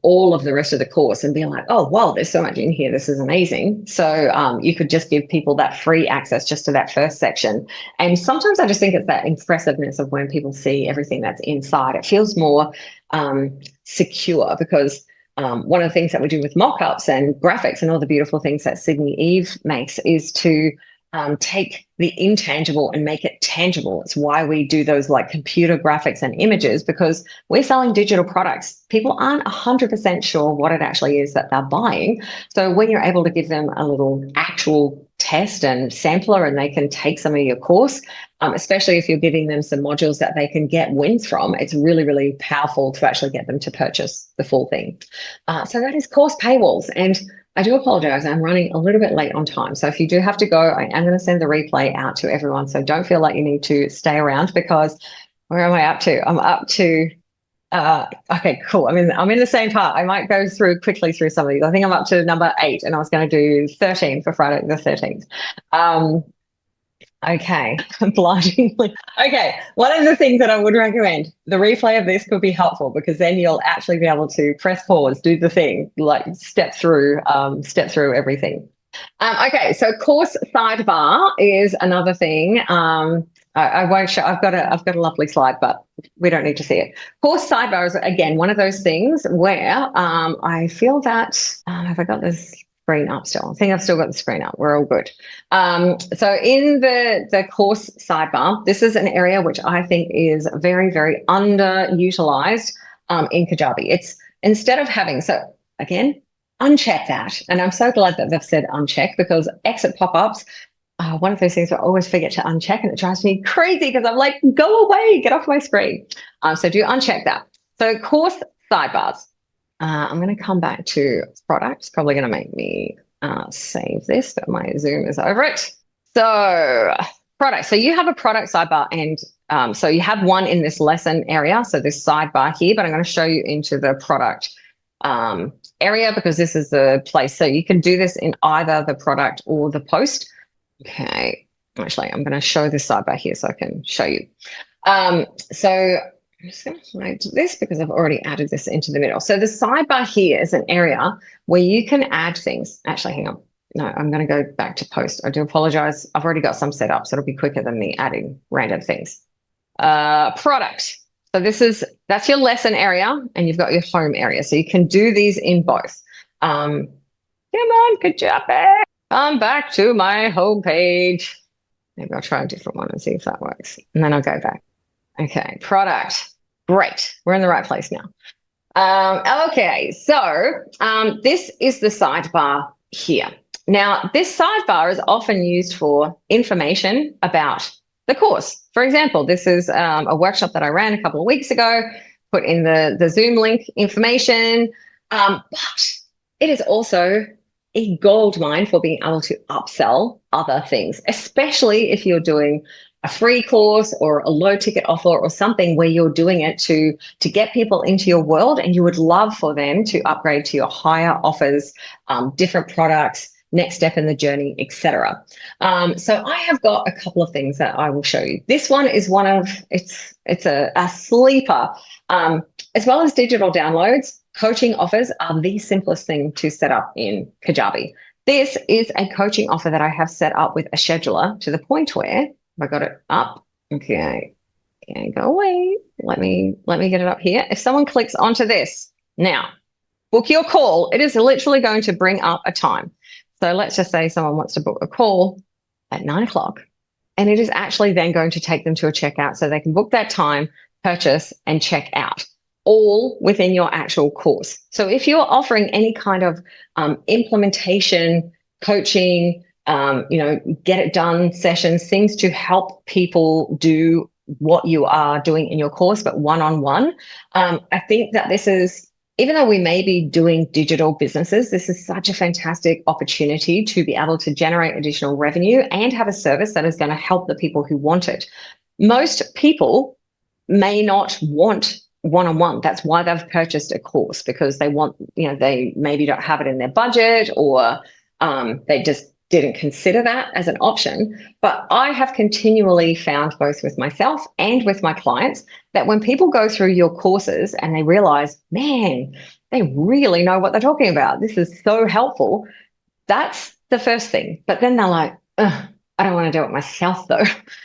[SPEAKER 1] all of the rest of the course and be like, oh, wow, there's so much in here. This is amazing. So you could just give people that free access just to that first section. And sometimes I just think it's that impressiveness of when people see everything that's inside. It feels more secure, because one of the things that we do with mock-ups and graphics and all the beautiful things that Sydney Eve makes is to take the intangible and make it tangible. It's why we do those like computer graphics and images, because we're selling digital products. People aren't 100% sure what it actually is that they're buying. So when you're able to give them a little actual test and sampler, and they can take some of your course, especially if you're giving them some modules that they can get wins from, it's really, really powerful to actually get them to purchase the full thing. So that is course paywalls. And I do apologize, I'm running a little bit late on time. So if you do have to go, I am going to send the replay out to everyone. So don't feel like you need to stay around, because where am I up to? I'm up to Okay, cool. I mean, I'm in the same part. I might go through quickly through some of these. I think I'm up to number 8, and I was going to do 13 for Friday the 13th. Okay, blindingly. Okay, one of the things that I would recommend, the replay of this could be helpful because then you'll actually be able to press pause, do the thing, like step through everything. Okay, so course sidebar is another thing. I won't show. I've got a lovely slide, but we don't need to see it. Course sidebar is again one of those things where I feel that have I got this screen up still? I think I've still got the screen up. We're all good. So in the course sidebar, this is an area which I think is very, very underutilized in Kajabi. It's instead of having again uncheck that. And I'm so glad that they've said uncheck because exit pop-ups are one of those things I always forget to uncheck and it drives me crazy because I'm like, go away, get off my screen. So do uncheck that. So course sidebars. I'm going to come back to products. Probably going to make me save this, but my Zoom is over it. So product. So you have a product sidebar and so you have one in this lesson area. So this sidebar here, but I'm going to show you into the product area because this is the place. So you can do this in either the product or the post. Okay, actually, I'm going to show this sidebar here so I can show you. So I'm just going to hide this because I've already added this into the middle. So the sidebar here is an area where you can add things. Actually, hang on. No, I'm going to go back to post. I do apologize. I've already got some set up, so it'll be quicker than me adding random things. Product. So that's your lesson area and you've got your home area. So you can do these in both. Come on, Kajabi. I'm back to my home page. Maybe I'll try a different one and see if that works. And then I'll go back. Okay, product. Great. We're in the right place now. Okay, so this is the sidebar here. Now, this sidebar is often used for information about the course. For example, this is a workshop that I ran a couple of weeks ago, put in the Zoom link information, but it is also a gold mine for being able to upsell other things, especially if you're doing a free course or a low ticket offer or something where you're doing it to get people into your world and you would love for them to upgrade to your higher offers, different products, next step in the journey, etc. So I have got a couple of things that I will show you. This one is it's a sleeper. As well as digital downloads, coaching offers are the simplest thing to set up in Kajabi. This is a coaching offer that I have set up with a scheduler to the point where I got it up. Okay, go away. Let me get it up here. If someone clicks onto this now, book your call. It is literally going to bring up a time. So let's just say someone wants to book a call at 9 o'clock, and it is actually then going to take them to a checkout so they can book that time, purchase, and check out, all within your actual course. So if you're offering any kind of implementation, coaching, get it done sessions, things to help people do what you are doing in your course, but one-on-one, I think that this is, even though we may be doing digital businesses, this is such a fantastic opportunity to be able to generate additional revenue and have a service that is going to help the people who want it. Most people may not want one-on-one. That's why they've purchased a course, because they want, they maybe don't have it in their budget, or they just didn't consider that as an option. But I have continually found, both with myself and with my clients, that when people go through your courses and they realize, man, they really know what they're talking about, this is so helpful, that's the first thing. But then they're like, I don't want to do it myself though.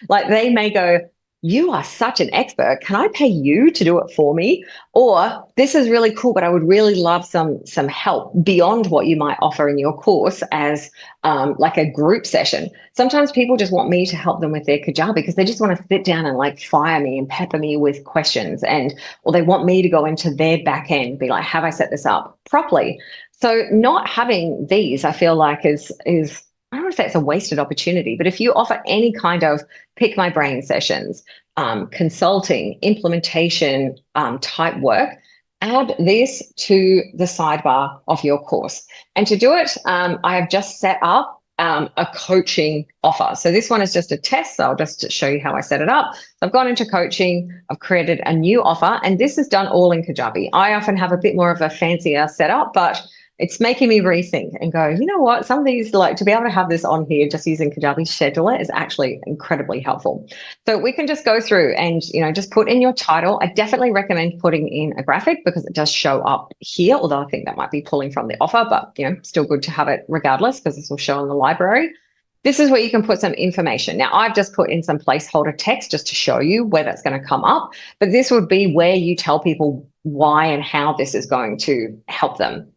[SPEAKER 1] Like, they may go, you are such an expert, can I pay you to do it for me? Or, this is really cool, but I would really love some help beyond what you might offer in your course as like a group session. Sometimes people just want me to help them with their Kajabi because they just want to sit down and like fire me and pepper me with questions, or they want me to go into their back end, be like, have I set this up properly? So not having these, I feel like is I don't want to say it's a wasted opportunity, but if you offer any kind of pick my brain sessions, consulting, implementation type work, add this to the sidebar of your course. And to do it, I have just set up a coaching offer. So this one is just a test. So I'll just show you how I set it up. So I've gone into coaching, I've created a new offer, and this is done all in Kajabi. I often have a bit more of a fancier setup, but it's making me rethink and go, you know what, some of these, like to be able to have this on here just using Kajabi scheduler is actually incredibly helpful. So we can just go through and, just put in your title. I definitely recommend putting in a graphic because it does show up here, although I think that might be pulling from the offer, but still good to have it regardless because this will show in the library. This is where you can put some information. Now, I've just put in some placeholder text just to show you where that's going to come up, but this would be where you tell people why and how this is going to help them.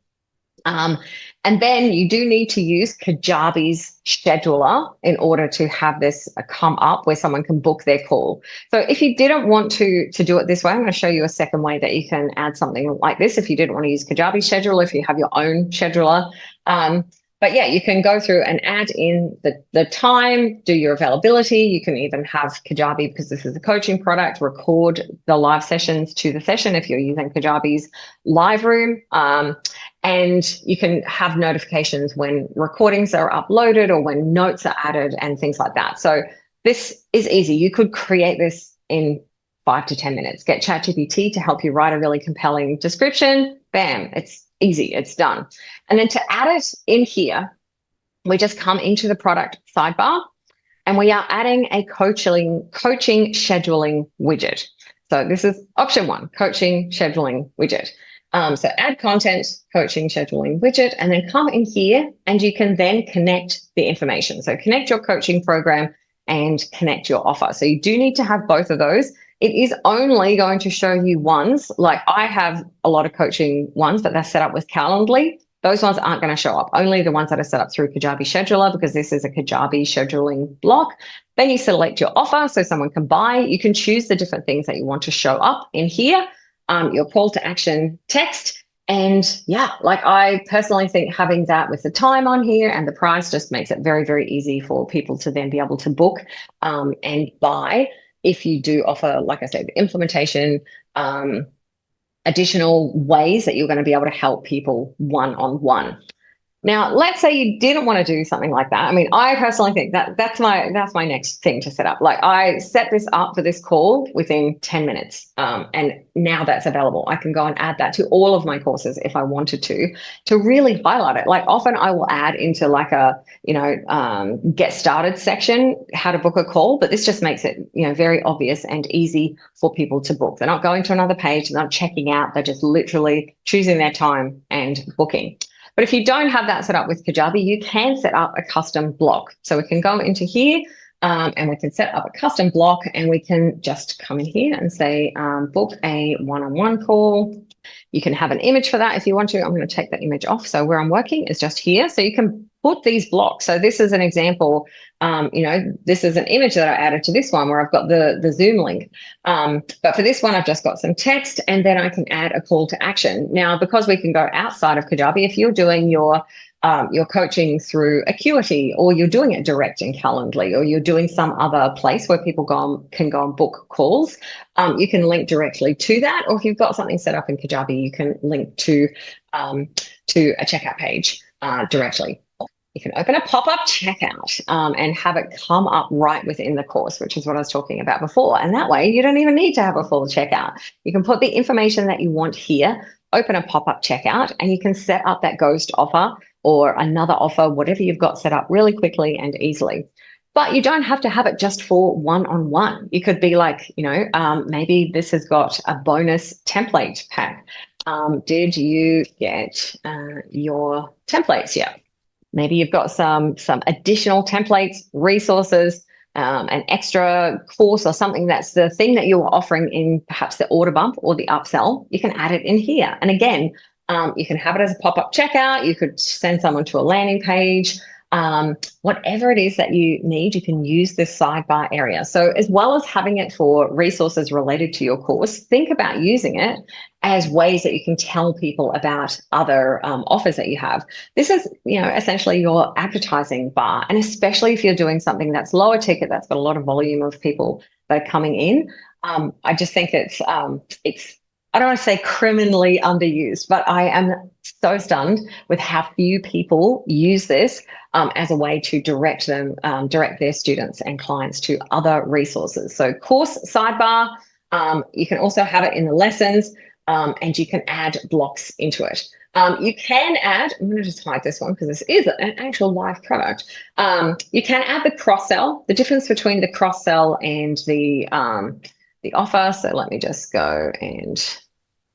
[SPEAKER 1] And then you do need to use Kajabi's scheduler in order to have this come up where someone can book their call. So if you didn't want to do it this way, I'm going to show you a second way that you can add something like this if you didn't want to use Kajabi's scheduler, if you have your own scheduler. But yeah, you can go through and add in the time, do your availability. You can even have Kajabi, because this is a coaching product, record the live sessions to the session if you're using Kajabi's live room. And you can have notifications when recordings are uploaded or when notes are added and things like that. So this is easy. You could create this in 5 to 10 minutes. Get ChatGPT to help you write a really compelling description. Bam, it's easy, it's done. And then to add it in here, we just come into the product sidebar and we are adding a coaching scheduling widget. So this is option 1, coaching scheduling widget. So add content, coaching, scheduling widget, and then come in here and you can then connect the information. So connect your coaching program and connect your offer. So you do need to have both of those. It is only going to show you ones, like I have a lot of coaching ones, but they're set up with Calendly. Those ones aren't going to show up, only the ones that are set up through Kajabi Scheduler, because this is a Kajabi scheduling block. Then you select your offer so someone can buy. You can choose the different things that you want to show up in here. Your call to action text. And yeah, like I personally think having that with the time on here and the price just makes it very, very easy for people to then be able to book and buy if you do offer, like I said, implementation, additional ways that you're going to be able to help people one-on-one. Now, let's say you didn't want to do something like that. I mean, I personally think that's my next thing to set up. Like I set this up for this call within 10 minutes, and now that's available. I can go and add that to all of my courses if I wanted to really highlight it. Like often I will add into like a, get started section, how to book a call, but this just makes it, very obvious and easy for people to book. They're not going to another page, they're not checking out, they're just literally choosing their time and booking. But if you don't have that set up with Kajabi, you can set up a custom block. So we can go into here and we can set up a custom block and we can just come in here and say, book a one-on-one call. You can have an image for that if you want to. I'm going to take that image off. So where I'm working is just here. So you can put these blocks. So this is an example. This is an image that I added to this one where I've got the Zoom link. But for this one, I've just got some text and then I can add a call to action. Now, because we can go outside of Kajabi, if you're doing your coaching through Acuity, or you're doing it direct in Calendly, or you're doing some other place where people can go and book calls, you can link directly to that. Or if you've got something set up in Kajabi, you can link to a checkout page directly. You can open a pop-up checkout and have it come up right within the course, which is what I was talking about before. And that way you don't even need to have a full checkout. You can put the information that you want here, open a pop-up checkout, and you can set up that ghost offer or another offer, whatever you've got set up really quickly and easily. But you don't have to have it just for one-on-one. You could be like, maybe this has got a bonus template pack. Did you get your templates yet? Maybe you've got some additional templates, resources, an extra course or something that's the thing that you're offering in perhaps the order bump or the upsell. You can add it in here. And again, you can have it as a pop-up checkout. You could send someone to a landing page. Whatever it is that you need, you can use this sidebar area. So as well as having it for resources related to your course, think about using it as ways that you can tell people about other offers that you have. This is, essentially your advertising bar. And especially if you're doing something that's lower ticket, that's got a lot of volume of people that are coming in. I just think it's I don't want to say criminally underused, but I am so stunned with how few people use this as a way to direct their students and clients to other resources. So course sidebar, you can also have it in the lessons, and you can add blocks into it. You can add, I'm going to just hide this one because this is an actual live product. You can add the cross-sell, the difference between the cross-sell and the offer. So let me just go and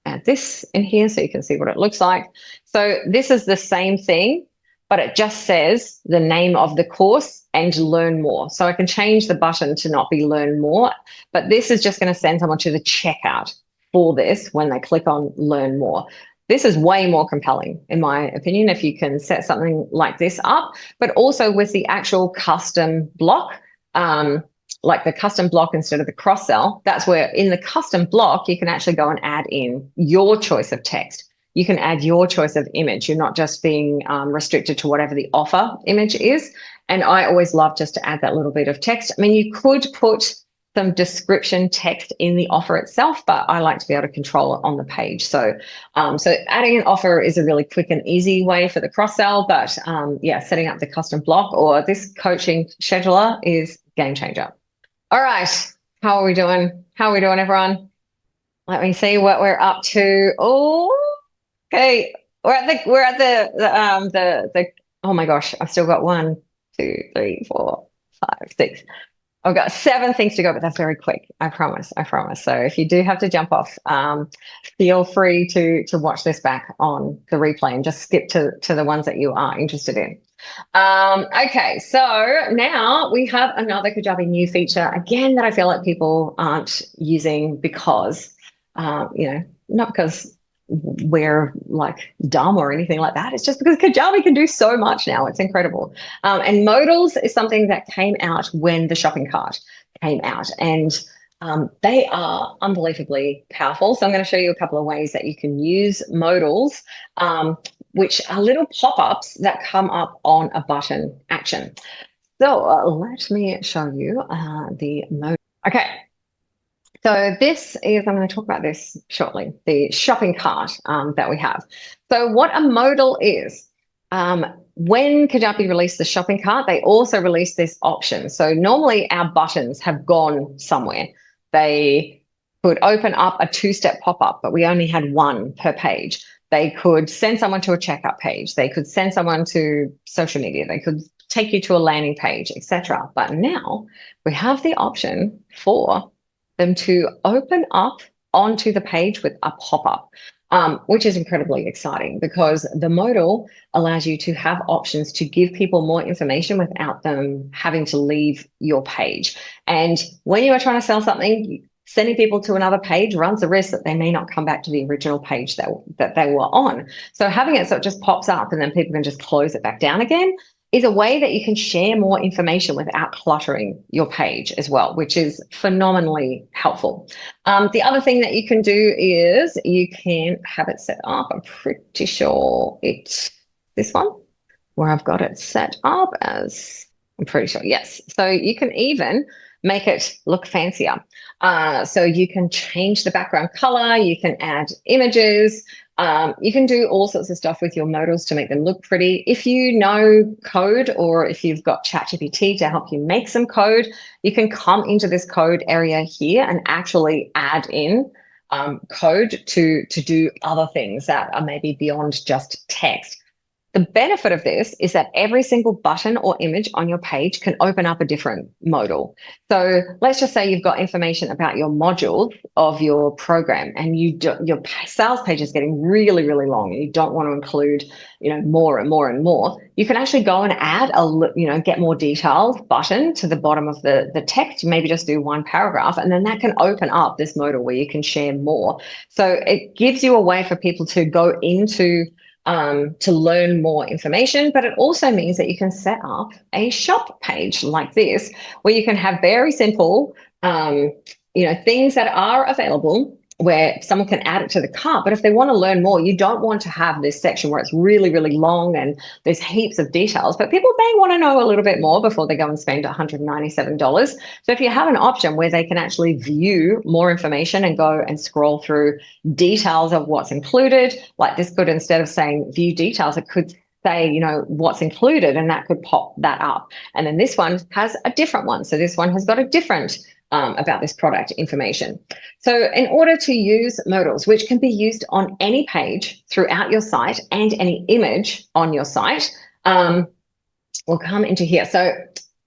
[SPEAKER 1] add this in here so you can see what it looks like. So this is the same thing, but it just says the name of the course and learn more. So I can change the button to not be learn more, but this is just going to send someone to the checkout for this when they click on learn more. This is way more compelling, in my opinion, if you can set something like this up, but also with the actual custom block, like the custom block instead of the cross sell. That's where in the custom block, you can actually go and add in your choice of text. You can add your choice of image. You're not just being restricted to whatever the offer image is. And I always love just to add that little bit of text. I mean, you could put some description text in the offer itself, but I like to be able to control it on the page. So, so adding an offer is a really quick and easy way for the cross sell, but yeah, setting up the custom block or this coaching scheduler is game changer. All right, how are we doing? How are we doing, everyone? Let me see what we're up to. Oh, okay, we're at the. Oh my gosh, I've still got 1, 2, 3, 4, 5, 6. I've got 7 things to go, but that's very quick. I promise. I promise. So if you do have to jump off, feel free to watch this back on the replay and just skip to the ones that you are interested in. Okay, so now we have another Kajabi new feature again that I feel like people aren't using because, not because we're like dumb or anything like that. It's just because Kajabi can do so much now. It's incredible. And modals is something that came out when the shopping cart came out, and they are unbelievably powerful. So I'm going to show you a couple of ways that you can use modals, which are little pop-ups that come up on a button action. So let me show you the modal. Okay. So this is, I'm going to talk about this shortly, the shopping cart that we have. So what a modal is, when Kajabi released the shopping cart, they also released this option. So normally our buttons have gone somewhere. They could open up a 2-step pop-up, but we only had 1 per page. They could send someone to a checkout page. They could send someone to social media. They could take you to a landing page, etc. But now we have the option for them to open up onto the page with a pop-up, which is incredibly exciting because the modal allows you to have options to give people more information without them having to leave your page. And when you are trying to sell something, sending people to another page runs the risk that they may not come back to the original page that they were on. So having it so it just pops up and then people can just close it back down again is a way that you can share more information without cluttering your page as well, which is phenomenally helpful. The other thing that you can do is you can have it set up. I'm pretty sure it's this one where I've got it set up as, I'm pretty sure, yes. So you can even make it look fancier. So you can change the background color, you can add images, you can do all sorts of stuff with your modals to make them look pretty. If you know code or if you've got ChatGPT to help you make some code, you can come into this code area here and actually add in code to do other things that are maybe beyond just text. The benefit of this is that every single button or image on your page can open up a different modal. So let's just say you've got information about your module of your program and your sales page is getting really, really long and you don't want to include, more and more and more. You can actually go and add get more detailed button to the bottom of the text. Maybe just do 1 paragraph and then that can open up this modal where you can share more. So it gives you a way for people to go into to learn more information, but it also means that you can set up a shop page like this, where you can have very simple, things that are available where someone can add it to the cart. But if they want to learn more, you don't want to have this section where it's really, really long and there's heaps of details. But people may want to know a little bit more before they go and spend $197. So if you have an option where they can actually view more information and go and scroll through details of what's included, like this could, instead of saying view details, it could say, you know, what's included, and that could pop that up. And then this one has a different one. So this one has got a different about this product information. So in order to use modals, which can be used on any page throughout your site and any image on your site, we'll come into here. So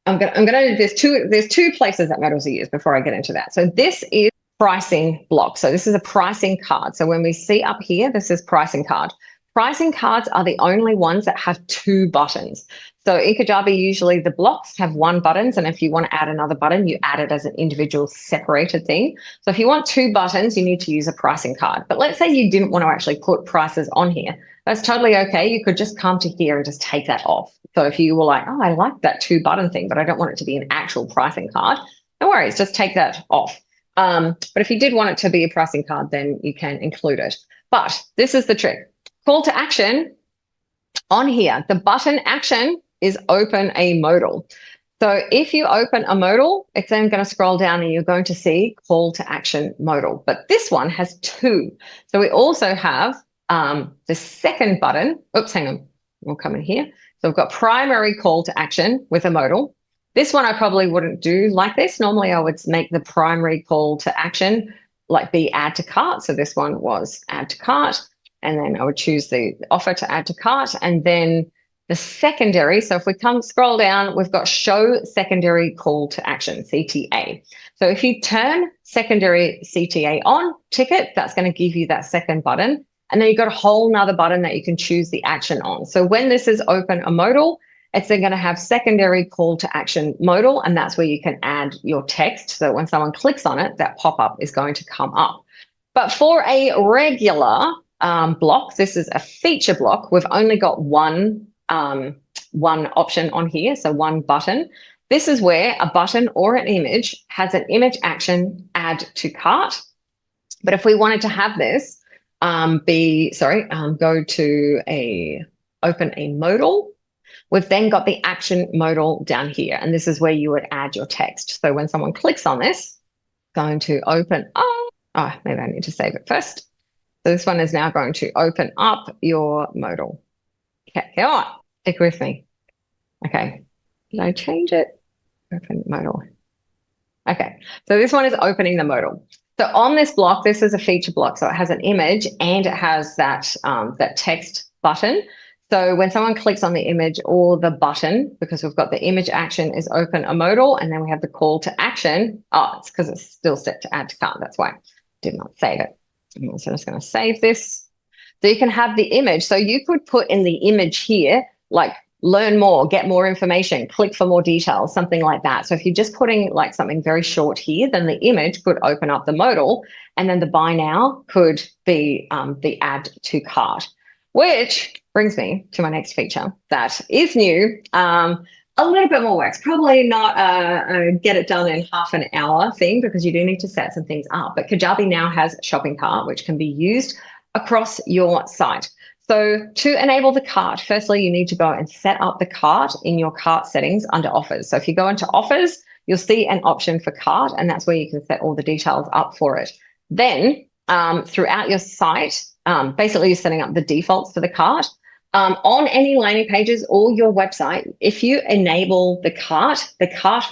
[SPEAKER 1] I'm gonna there's two places that modals are used before I get into that. So this is pricing block. So this is a pricing card. So when we see up here, this is pricing card. Pricing cards are the only ones that have two buttons. So in Kajabi, usually the blocks have one button, and if you want to add another button, you add it as an individual separated thing. So if you want two buttons, you need to use a pricing card. But let's say you didn't want to actually put prices on here. That's totally okay. You could just come to here and just take that off. So if you were like, oh, I like that two button thing, but I don't want it to be an actual pricing card, no worries, just take that off. But if you did want it to be a pricing card, then you can include it. But this is the trick. Call to action on here, the button action is open a modal. So if you open a modal, it's then going to scroll down and you're going to see call to action modal. But this one has two. So we also have the second button. Oops, hang on. We'll come in here. So we've got primary call to action with a modal. This one I probably wouldn't do like this. Normally I would make the primary call to action like be add to cart. So this one was add to cart. And then I would choose the offer to add to cart, and then the secondary. So if we scroll down, we've got show secondary call to action, CTA. So if you turn secondary CTA on, tick it, that's going to give you that second button. And then you've got a whole nother button that you can choose the action on. So when this is open a modal, it's then going to have secondary call to action modal, and that's where you can add your text. So when someone clicks on it, that pop-up is going to come up. But for a regular block, this is a feature block. We've only got one option on here, so one button. This is where a button or an image has an image action add to cart. But if we wanted to have this go to open a modal, we've then got the action modal down here, and this is where you would add your text. So when someone clicks on this, going to open up, maybe I need to save it first. So this one is now going to open up your modal. Okay, come on, stick with me. Okay, did I change it? Open modal. Okay, so this one is opening the modal. So on this block, this is a feature block. So it has an image and it has that text button. So when someone clicks on the image or the button, because we've got the image action is open a modal, and then we have the call to action. Oh, it's because it's still set to add to cart. That's why I did not save it. I'm also just going to save this. So you can have the image. So you could put in the image here, like learn more, get more information, click for more details, something like that. So if you're just putting like something very short here, then the image could open up the modal, and then the buy now could be the add to cart, which brings me to my next feature that is new. A little bit more work. Probably not a get it done in half an hour thing, because you do need to set some things up. But Kajabi now has a shopping cart, which can be used across your site. So to enable the cart, firstly, you need to go and set up the cart in your cart settings under offers. So if you go into offers, you'll see an option for cart, and that's where you can set all the details up for it. Then throughout your site, basically you're setting up the defaults for the cart. On any landing pages or your website, if you enable the cart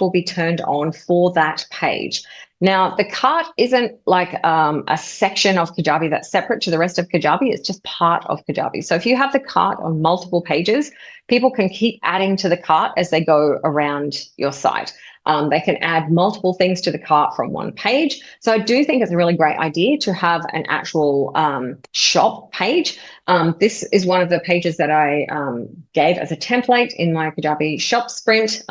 [SPEAKER 1] will be turned on for that page. Now, the cart isn't like a section of Kajabi that's separate to the rest of Kajabi. It's just part of Kajabi. So if you have the cart on multiple pages, people can keep adding to the cart as they go around your site. They can add multiple things to the cart from one page. So I do think it's a really great idea to have an actual shop page. This is one of the pages that I gave as a template in my Kajabi shop sprint.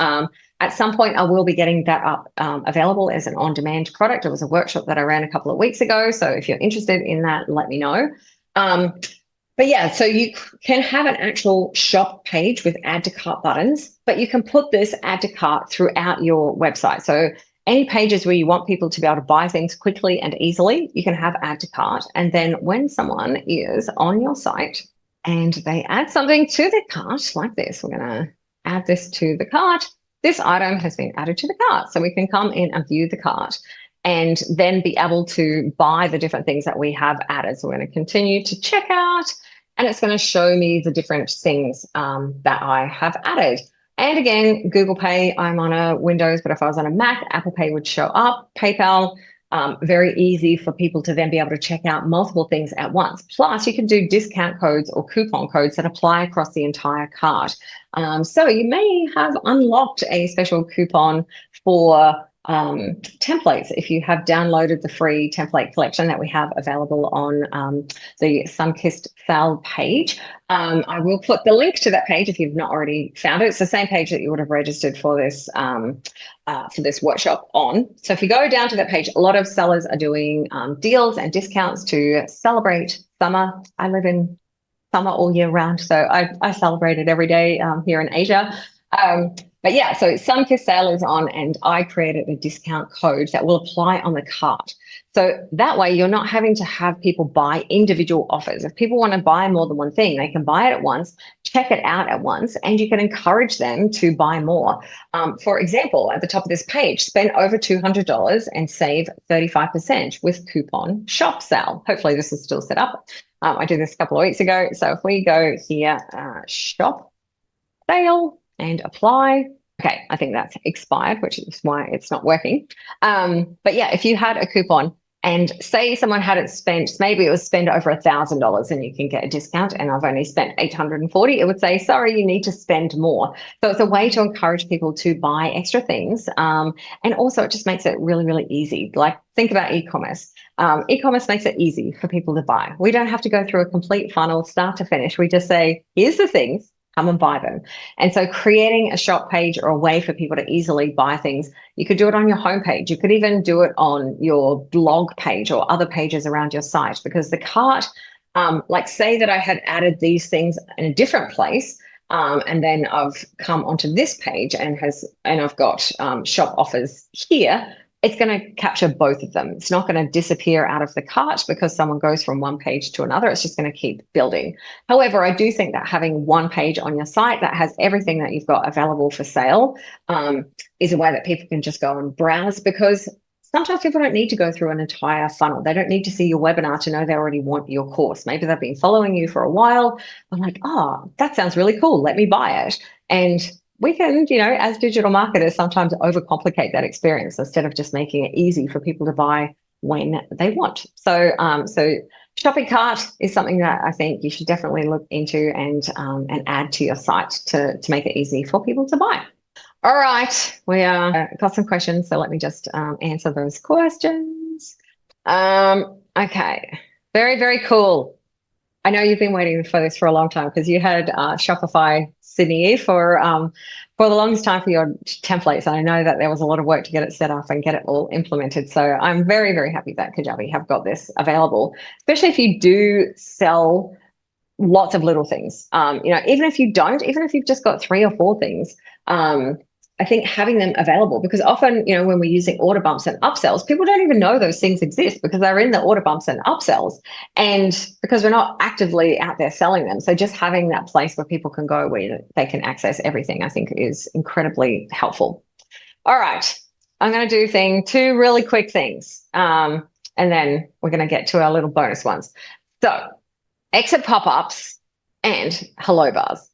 [SPEAKER 1] At some point, I will be getting that up available as an on-demand product. It was a workshop that I ran a couple of weeks ago. So if you're interested in that, let me know. But yeah, so you can have an actual shop page with add to cart buttons, but you can put this add to cart throughout your website. So Any pages where you want people to be able to buy things quickly and easily, you can have add to cart. And then when someone is on your site and they add something to their cart like this, we're going to add this to the cart. This item has been added to the cart. So we can come in and view the cart and then be able to buy the different things that we have added. So we're going to continue to check out, and it's going to show me the different things that I have added. And again, Google Pay, I'm on a Windows, but if I was on a Mac, Apple Pay would show up. PayPal, very easy for people to then be able to check out multiple things at once. Plus, you can do discount codes or coupon codes that apply across the entire cart. So you may have unlocked a special coupon for templates if you have downloaded the free template collection that we have available on the Sunkissed Sal page. I will put the link to that page if you've not already found it. It's the same page that you would have registered for this workshop on. So if you go down to that page, a lot of sellers are doing deals and discounts to celebrate summer. I live in summer all year round, so I celebrate it every day here in Asia. But yeah, so Sunkissed Sale is on, and I created a discount code that will apply on the cart. So that way you're not having to have people buy individual offers. If people want to buy more than one thing, they can buy it at once, check it out at once, and you can encourage them to buy more. For example, at the top of this page, spend over $200 and save 35% with coupon shop sale. Hopefully this is still set up. I did this a couple of weeks ago. So if we go here, shop sale, and apply. Okay, I think that's expired, which is why it's not working. But yeah, if you had a coupon and say someone hadn't spent, maybe it was spend over $1,000 and you can get a discount, and I've only spent $840, it would say, sorry, you need to spend more. So it's a way to encourage people to buy extra things. And also it just makes it really, really easy. Like think about e-commerce. E-commerce makes it easy for people to buy. We don't have to go through a complete funnel, start to finish. We just say, here's the things, come and buy them. And so creating a shop page or a way for people to easily buy things, you could do it on your homepage. You could even do it on your blog page or other pages around your site, because the cart, like say that I had added these things in a different place, and then I've come onto this page and I've got shop offers here. It's going to capture both of them. It's not going to disappear out of the cart because someone goes from one page to another. It's just going to keep building. However, I do think that having one page on your site that has everything that you've got available for sale is a way that people can just go and browse, because sometimes people don't need to go through an entire funnel. They don't need to see your webinar to know they already want your course. Maybe they've been following you for a while. I'm like, oh, that sounds really cool. Let me buy it. And we can, as digital marketers, sometimes overcomplicate that experience instead of just making it easy for people to buy when they want. So, shopping cart is something that I think you should definitely look into and add to your site to make it easy for people to buy. All right, we got some questions, so let me just answer those questions. Okay, very, very cool. I know you've been waiting for this for a long time because you had Shopify Sydney for the longest time for your templates. And I know that there was a lot of work to get it set up and get it all implemented. So I'm very, very happy that Kajabi have got this available, especially if you do sell lots of little things. Even if you've just got 3 or 4 things, I think having them available, because often, when we're using order bumps and upsells, people don't even know those things exist because they're in the order bumps and upsells, and because we're not actively out there selling them. So just having that place where people can go where they can access everything, I think is incredibly helpful. All right, I'm going to do 2 really quick things, and then we're going to get to our little bonus ones. So exit pop-ups and hello bars.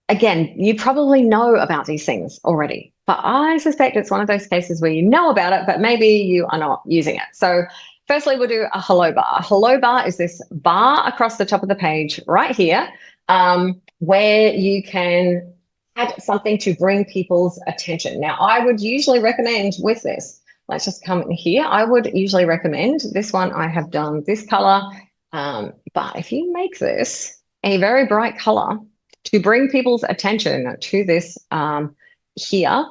[SPEAKER 1] Again, you probably know about these things already, but I suspect it's one of those cases where you know about it, but maybe you are not using it. So firstly, we'll do a hello bar. A hello bar is this bar across the top of the page right here, where you can add something to bring people's attention. Now, I would usually recommend with this, let's just come in here. I would usually recommend this one. I have done this color, but if you make this a very bright color, to bring people's attention to this here,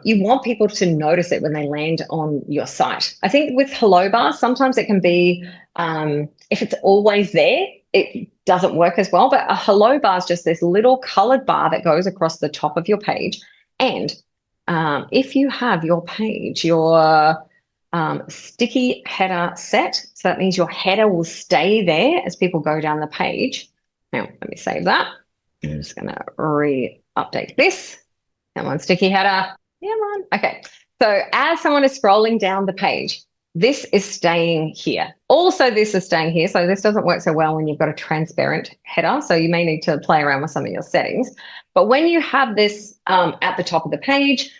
[SPEAKER 1] you want people to notice it when they land on your site. I think with hello bars, sometimes it can be, if it's always there, it doesn't work as well. But a hello bar is just this little colored bar that goes across the top of your page. And if you have your page, your sticky header set, so that means your header will stay there as people go down the page. Now, let me save that. I'm just going to re-update this. Come on, sticky header. Come on. Okay. So as someone is scrolling down the page, this is staying here. Also, this is staying here. So this doesn't work so well when you've got a transparent header. So you may need to play around with some of your settings. But when you have this at the top of the page,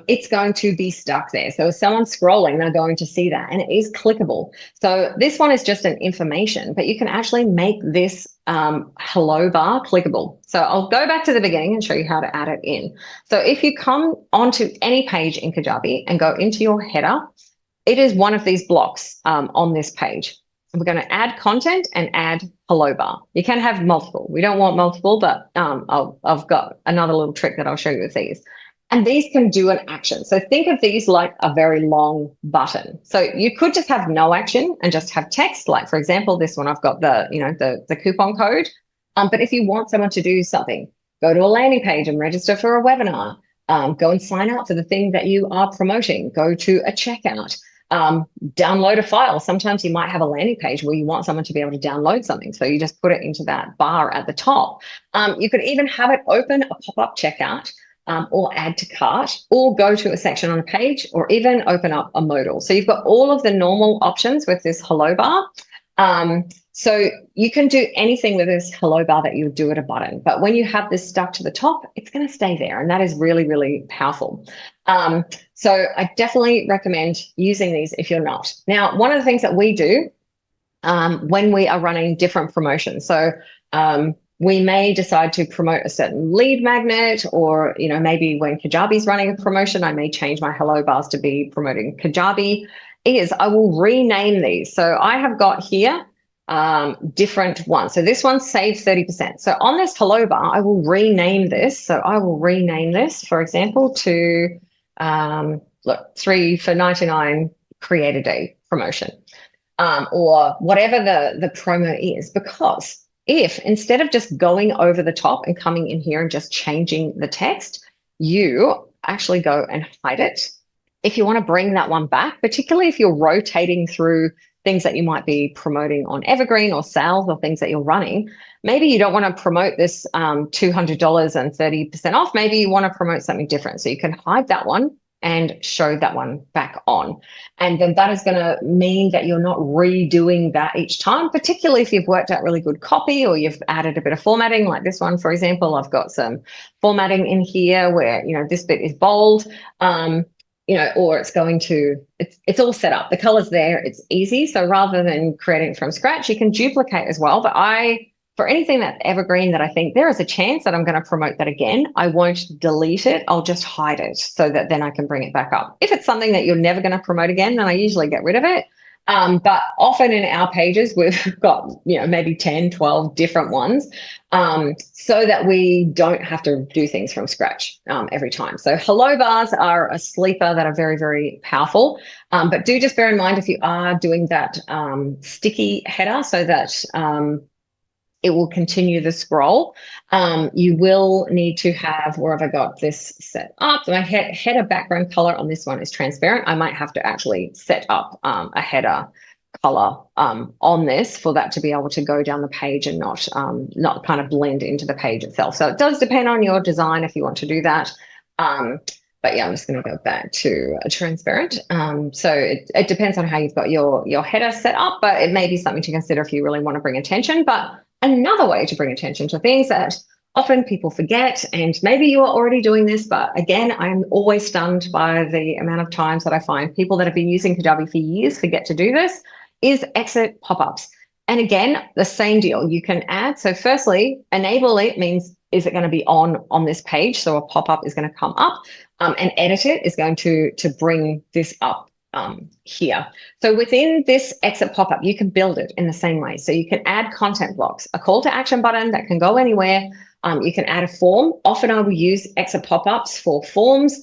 [SPEAKER 1] it's going to be stuck there. So if someone's scrolling, they're going to see that, and it is clickable. So this one is just an information, but you can actually make this hello bar clickable. So I'll go back to the beginning and show you how to add it in. So if you come onto any page in Kajabi and go into your header, it is one of these blocks on this page. We're going to add content and add hello bar. You can have multiple. We don't want multiple, but I've got another little trick that I'll show you with these. And these can do an action. So think of these like a very long button. So you could just have no action and just have text. Like, for example, this one, I've got the coupon code. But if you want someone to do something, go to a landing page and register for a webinar. Go and sign up for the thing that you are promoting. Go to a checkout. Download a file. Sometimes you might have a landing page where you want someone to be able to download something. So you just put it into that bar at the top. You could even have it open a pop-up checkout. Or add to cart, or go to a section on a page, or even open up a modal. So you've got all of the normal options with this hello bar. So you can do anything with this hello bar that you would do at a button. But when you have this stuck to the top, it's going to stay there. And that is really, really powerful. So I definitely recommend using these if you're not. Now, one of the things that we do when we are running different promotions. So we may decide to promote a certain lead magnet, or, maybe when Kajabi is running a promotion, I may change my hello bars to be promoting Kajabi. I will rename these. So I have got here different ones. So this one saves 30%. So on this hello bar, I will rename this. So I will rename this, for example, to 3 for 99 create a day promotion, or whatever the promo is, because if instead of just going over the top and coming in here and just changing the text, you actually go and hide it. If you want to bring that one back, particularly if you're rotating through things that you might be promoting on Evergreen or sales or things that you're running, maybe you don't want to promote this $200 and 30% off. Maybe you want to promote something different. So you can hide that one and show that one back on. And then that is going to mean that you're not redoing that each time, particularly if you've worked out really good copy or you've added a bit of formatting, like this one, for example. I've got some formatting in here where, this bit is bold, or it's going to, it's all set up. The color's there, it's easy. So rather than creating it from scratch, you can duplicate as well. But for anything that's evergreen that I think there is a chance that I'm going to promote that again, I won't delete it. I'll just hide it so that then I can bring it back up. If it's something that you're never going to promote again, then I usually get rid of it. But often in our pages, we've got, maybe 10, 12 different ones, so that we don't have to do things from scratch every time. So hello bars are a sleeper that are very, very powerful. But do just bear in mind if you are doing that sticky header so that it will continue the scroll. You will need to have, where have I got this set up? So my header background color on this one is transparent. I might have to actually set up a header color on this for that to be able to go down the page and not kind of blend into the page itself. So it does depend on your design if you want to do that. But yeah, I'm just going to go back to a transparent. So it depends on how you've got your header set up, but it may be something to consider if you really want to bring attention. But another way to bring attention to things that often people forget, and maybe you are already doing this, but again, I'm always stunned by the amount of times that I find people that have been using Kajabi for years forget to do this, is exit pop-ups. And again, the same deal. You can add, so firstly, enable it means, is it going to be on this page? So a pop-up is going to come up, and edit it is going to bring this up here. So within this exit pop-up, you can build it in the same way. So you can add content blocks, a call to action button that can go anywhere. You can add a form. Often I will use exit pop-ups for forms,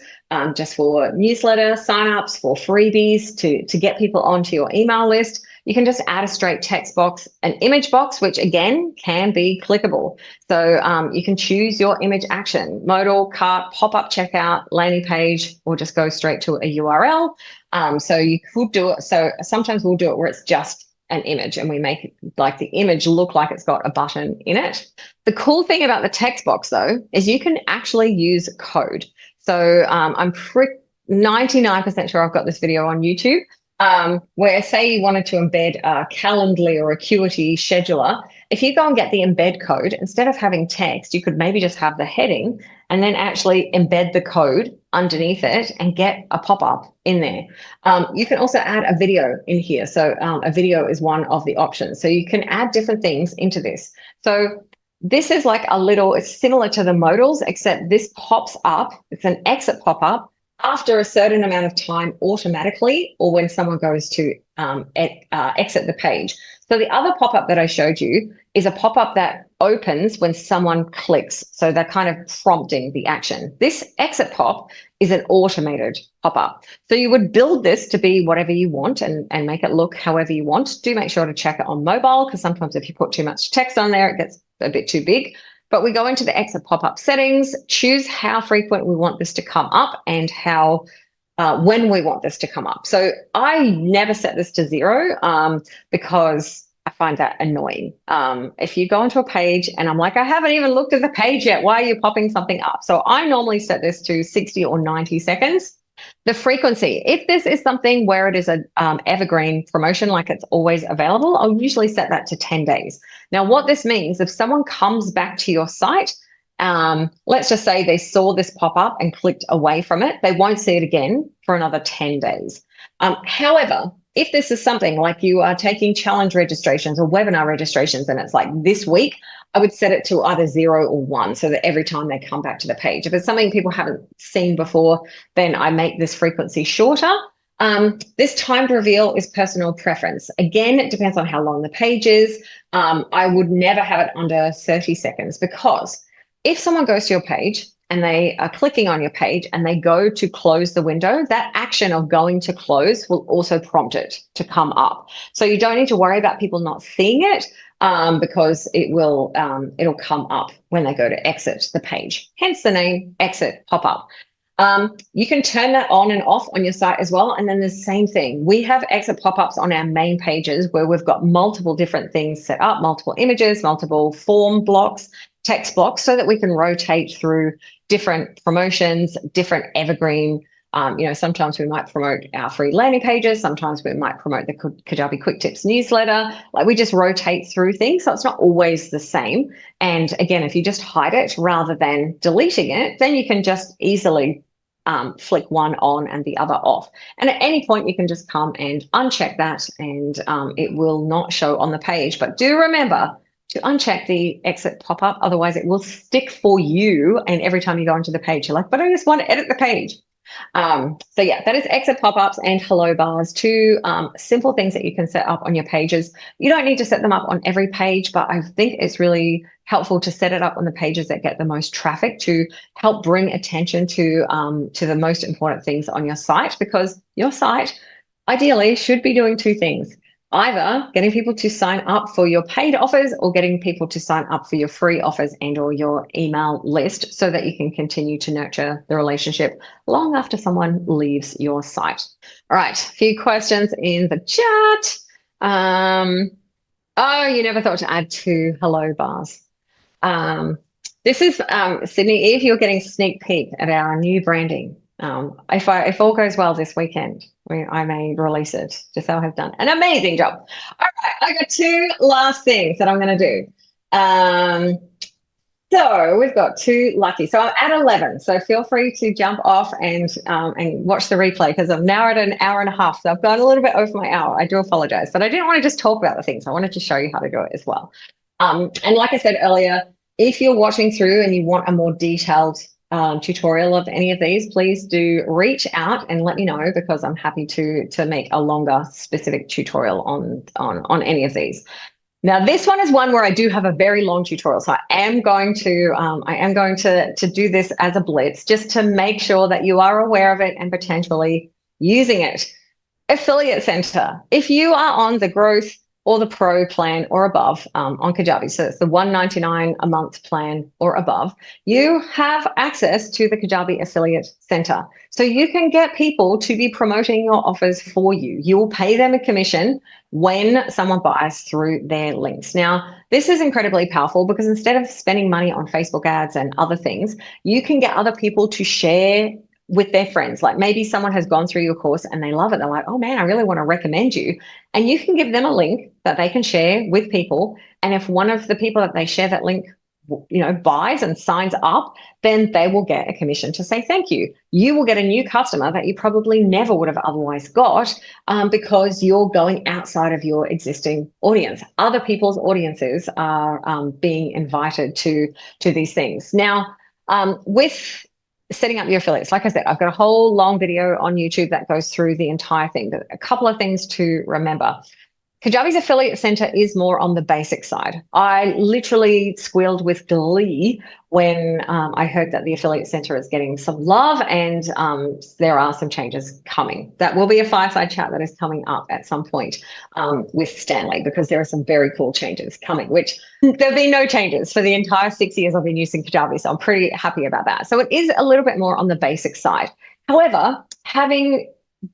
[SPEAKER 1] just for newsletter signups, for freebies, to get people onto your email list. you can just add a straight text box, an image box, which again can be clickable. So you can choose your image action, modal, cart, pop-up checkout, landing page, or just go straight to a URL. So you could do it. So sometimes we'll do it where it's just an image and we make it like the image look like it's got a button in it. The cool thing about the text box though, is you can actually use code. So I'm 99% sure I've got this video on YouTube where say you wanted to embed a Calendly or Acuity scheduler. If you go and get the embed code, instead of having text, you could maybe just have the heading and then actually embed the code underneath it and get a pop-up in there. You can also add a video in here. So a video is one of the options. So you can add different things into this. So this is like a little, it's similar to the modals, except this pops up. It's an exit pop-up after a certain amount of time automatically, or when someone goes to exit the page. So the other pop-up that I showed you is a pop-up that opens when someone clicks. So they're kind of prompting the action. This exit pop is an automated pop-up. So you would build this to be whatever you want and make it look however you want. Do make sure to check it on mobile, because sometimes if you put too much text on there, it gets a bit too big. But we go into the exit pop-up settings, choose how frequent we want this to come up and how when we want this to come up. So I never set this to 0 because I find that annoying. If you go into a page and I'm like, I haven't even looked at the page yet, why are you popping something up? So I normally set this to 60 or 90 seconds. The frequency, if this is something where it is an evergreen promotion, like it's always available, I'll usually set that to 10 days. Now, what this means, if someone comes back to your site, let's just say they saw this pop up and clicked away from it, they won't see it again for another 10 days. However, if this is something like you are taking challenge registrations or webinar registrations and it's like this week, I would set it to either 0 or 1 so that every time they come back to the page. If it's something people haven't seen before, then I make this frequency shorter. This timed reveal is personal preference. Again, it depends on how long the page is. I would never have it under 30 seconds because if someone goes to your page and they are clicking on your page and they go to close the window, that action of going to close will also prompt it to come up. So you don't need to worry about people not seeing it because it'll come up when they go to exit the page. Hence the name exit pop-up. You can turn that on and off on your site as well. And then the same thing, we have exit pop-ups on our main pages where we've got multiple different things set up, multiple images, multiple form blocks, text blocks, so that we can rotate through different promotions, different evergreen. Sometimes we might promote our free landing pages. Sometimes we might promote the Kajabi Quick Tips newsletter. Like we just rotate through things. So it's not always the same. And again, if you just hide it rather than deleting it, then you can just easily flick one on and the other off. And at any point, you can just come and uncheck that and it will not show on the page. But do remember to uncheck the exit pop-up. Otherwise, it will stick for you. And every time you go onto the page, you're like, but I just want to edit the page. So yeah, that is exit pop-ups and hello bars, two simple things that you can set up on your pages. You don't need to set them up on every page, but I think it's really helpful to set it up on the pages that get the most traffic to help bring attention to the most important things on your site, because your site ideally should be doing two things. Either getting people to sign up for your paid offers or getting people to sign up for your free offers and or your email list so that you can continue to nurture the relationship long after someone leaves your site. All right, a few questions in the chat. Oh, you never thought to add two hello bars. This is Sydney, if you're getting a sneak peek at our new branding. If all goes well this weekend, I may release it. Giselle has done an amazing job. All right, I got two last things that I'm going to do. So we've got two lucky. So I'm at 11. So feel free to jump off and watch the replay because I'm now at an hour and a half. So I've gone a little bit over my hour. I do apologize, but I didn't want to just talk about the things. I wanted to show you how to do it as well. And like I said earlier, if you're watching through and you want a more detailed tutorial of any of these, please do reach out and let me know, because I'm happy to make a longer specific tutorial on any of these. Now, this one is one where I do have a very long tutorial, so I am going to do this as a blitz just to make sure that you are aware of it and potentially using it. Affiliate Center. If you are on the growth or the pro plan or above on Kajabi, so it's the $199 a month plan or above, you have access to the Kajabi Affiliate Center. So you can get people to be promoting your offers for you. You will pay them a commission when someone buys through their links. Now, this is incredibly powerful because instead of spending money on Facebook ads and other things, you can get other people to share with their friends. Like maybe someone has gone through your course and they love it. They're like, oh man, I really want to recommend you. And you can give them a link that they can share with people. And if one of the people that they share that link, buys and signs up, then they will get a commission to say thank you. You will get a new customer that you probably never would have otherwise got because you're going outside of your existing audience. Other people's audiences are being invited to these things. Now, with setting up your affiliates, like I said, I've got a whole long video on YouTube that goes through the entire thing. But a couple of things to remember. Kajabi's Affiliate Center is more on the basic side. I literally squealed with glee when I heard that the Affiliate Center is getting some love and there are some changes coming. That will be a fireside chat that is coming up at some point with Stanley, because there are some very cool changes coming, which there've been no changes for the entire 6 years I've been using Kajabi. So I'm pretty happy about that. So it is a little bit more on the basic side. However,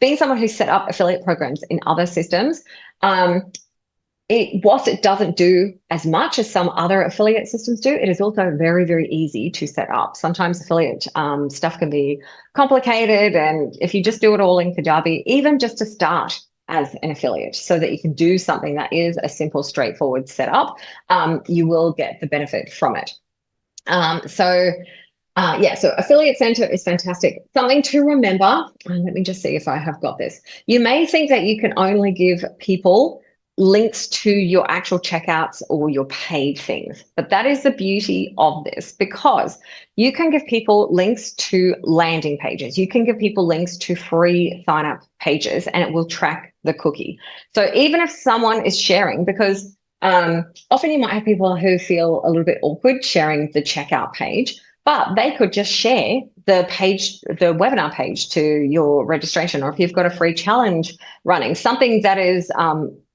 [SPEAKER 1] being someone who's set up affiliate programs in other systems, whilst it doesn't do as much as some other affiliate systems do, it is also very, very easy to set up. Sometimes affiliate stuff can be complicated, and if you just do it all in Kajabi, even just to start as an affiliate so that you can do something that is a simple, straightforward setup, you will get the benefit from it. So Affiliate Center is fantastic. Something to remember, and let me just see if I have got this. You may think that you can only give people links to your actual checkouts or your paid things, but that is the beauty of this, because you can give people links to landing pages. You can give people links to free sign-up pages, and it will track the cookie. So even if someone is sharing, because often you might have people who feel a little bit awkward sharing the checkout page, but they could just share the webinar page to your registration, or if you've got a free challenge running, something that is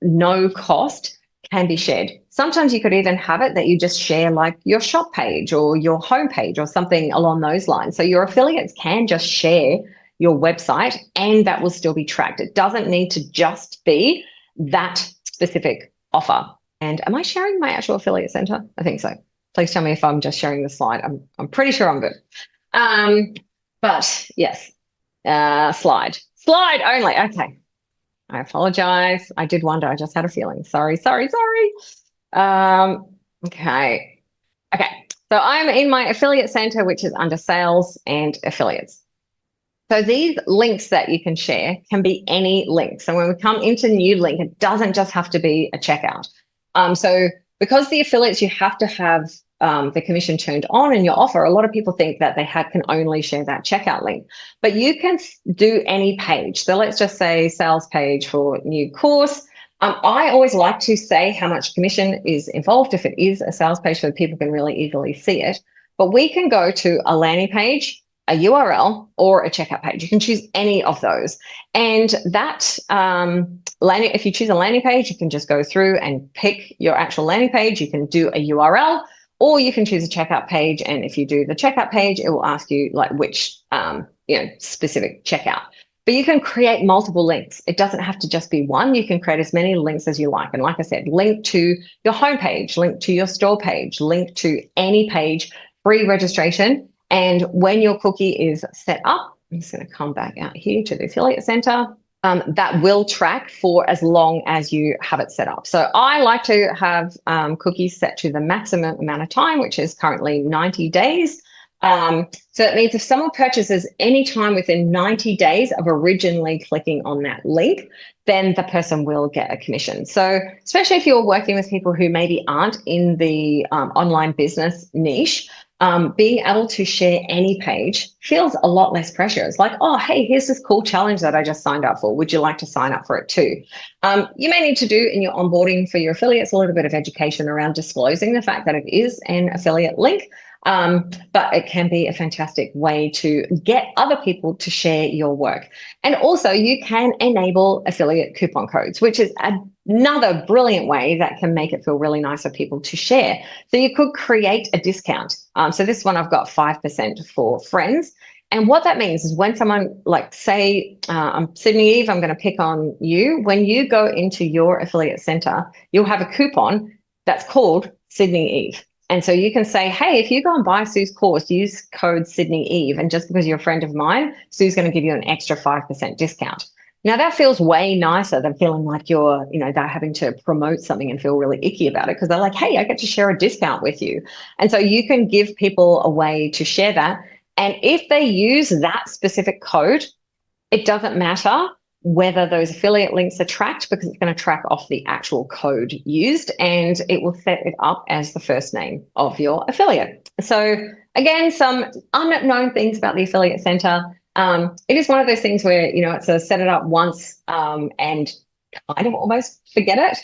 [SPEAKER 1] no cost can be shared. Sometimes you could even have it that you just share like your shop page or your home page or something along those lines. So your affiliates can just share your website and that will still be tracked. It doesn't need to just be that specific offer. And am I sharing my actual affiliate center? I think so. Please tell me if I'm just sharing the slide. I'm pretty sure I'm good. But yes, slide only. Okay. I apologize. I did wonder. I just had a feeling. Sorry. Okay. So I'm in my affiliate center, which is under sales and affiliates. So these links that you can share can be any link. So when we come into new link, it doesn't just have to be a checkout. So because the affiliates, you have to have the commission turned on in your offer. A lot of people think that they can only share that checkout link, but you can do any page. So let's just say sales page for new course. I always like to say how much commission is involved if it is a sales page so that people can really easily see it. But we can go to a landing page, a URL, or a checkout page. You can choose any of those. And that if you choose a landing page, you can just go through and pick your actual landing page. You can do a URL, or you can choose a checkout page. And if you do the checkout page, it will ask you like which specific checkout. But you can create multiple links. It doesn't have to just be one. You can create as many links as you like. And like I said, link to your homepage, link to your store page, link to any page, free registration. And when your cookie is set up, I'm just going to come back out here to the affiliate center. That will track for as long as you have it set up. So I like to have cookies set to the maximum amount of time, which is currently 90 days. So that means if someone purchases any time within 90 days of originally clicking on that link, then the person will get a commission. So especially if you're working with people who maybe aren't in the online business niche, being able to share any page feels a lot less pressure. It's like, oh, hey, here's this cool challenge that I just signed up for. Would you like to sign up for it too? You may need to do in your onboarding for your affiliates a little bit of education around disclosing the fact that it is an affiliate link. But it can be a fantastic way to get other people to share your work. And also you can enable affiliate coupon codes, which is another brilliant way that can make it feel really nice for people to share. So you could create a discount. So this one I've got 5% for friends. And what that means is when someone, like, say, I'm Sydney Eve, I'm going to pick on you. When you go into your affiliate center, you'll have a coupon that's called Sydney Eve. And so you can say, hey, if you go and buy Sue's course, use code Sydney Eve. And just because you're a friend of mine, Sue's going to give you an extra 5% discount. Now that feels way nicer than feeling like you're, they're having to promote something and feel really icky about it, because they're like, hey, I get to share a discount with you. And so you can give people a way to share that. And if they use that specific code, it doesn't matter whether those affiliate links are tracked, because it's going to track off the actual code used, and it will set it up as the first name of your affiliate. So again, some unknown things about the affiliate center. It is one of those things where, it's a set it up once and kind of almost forget it.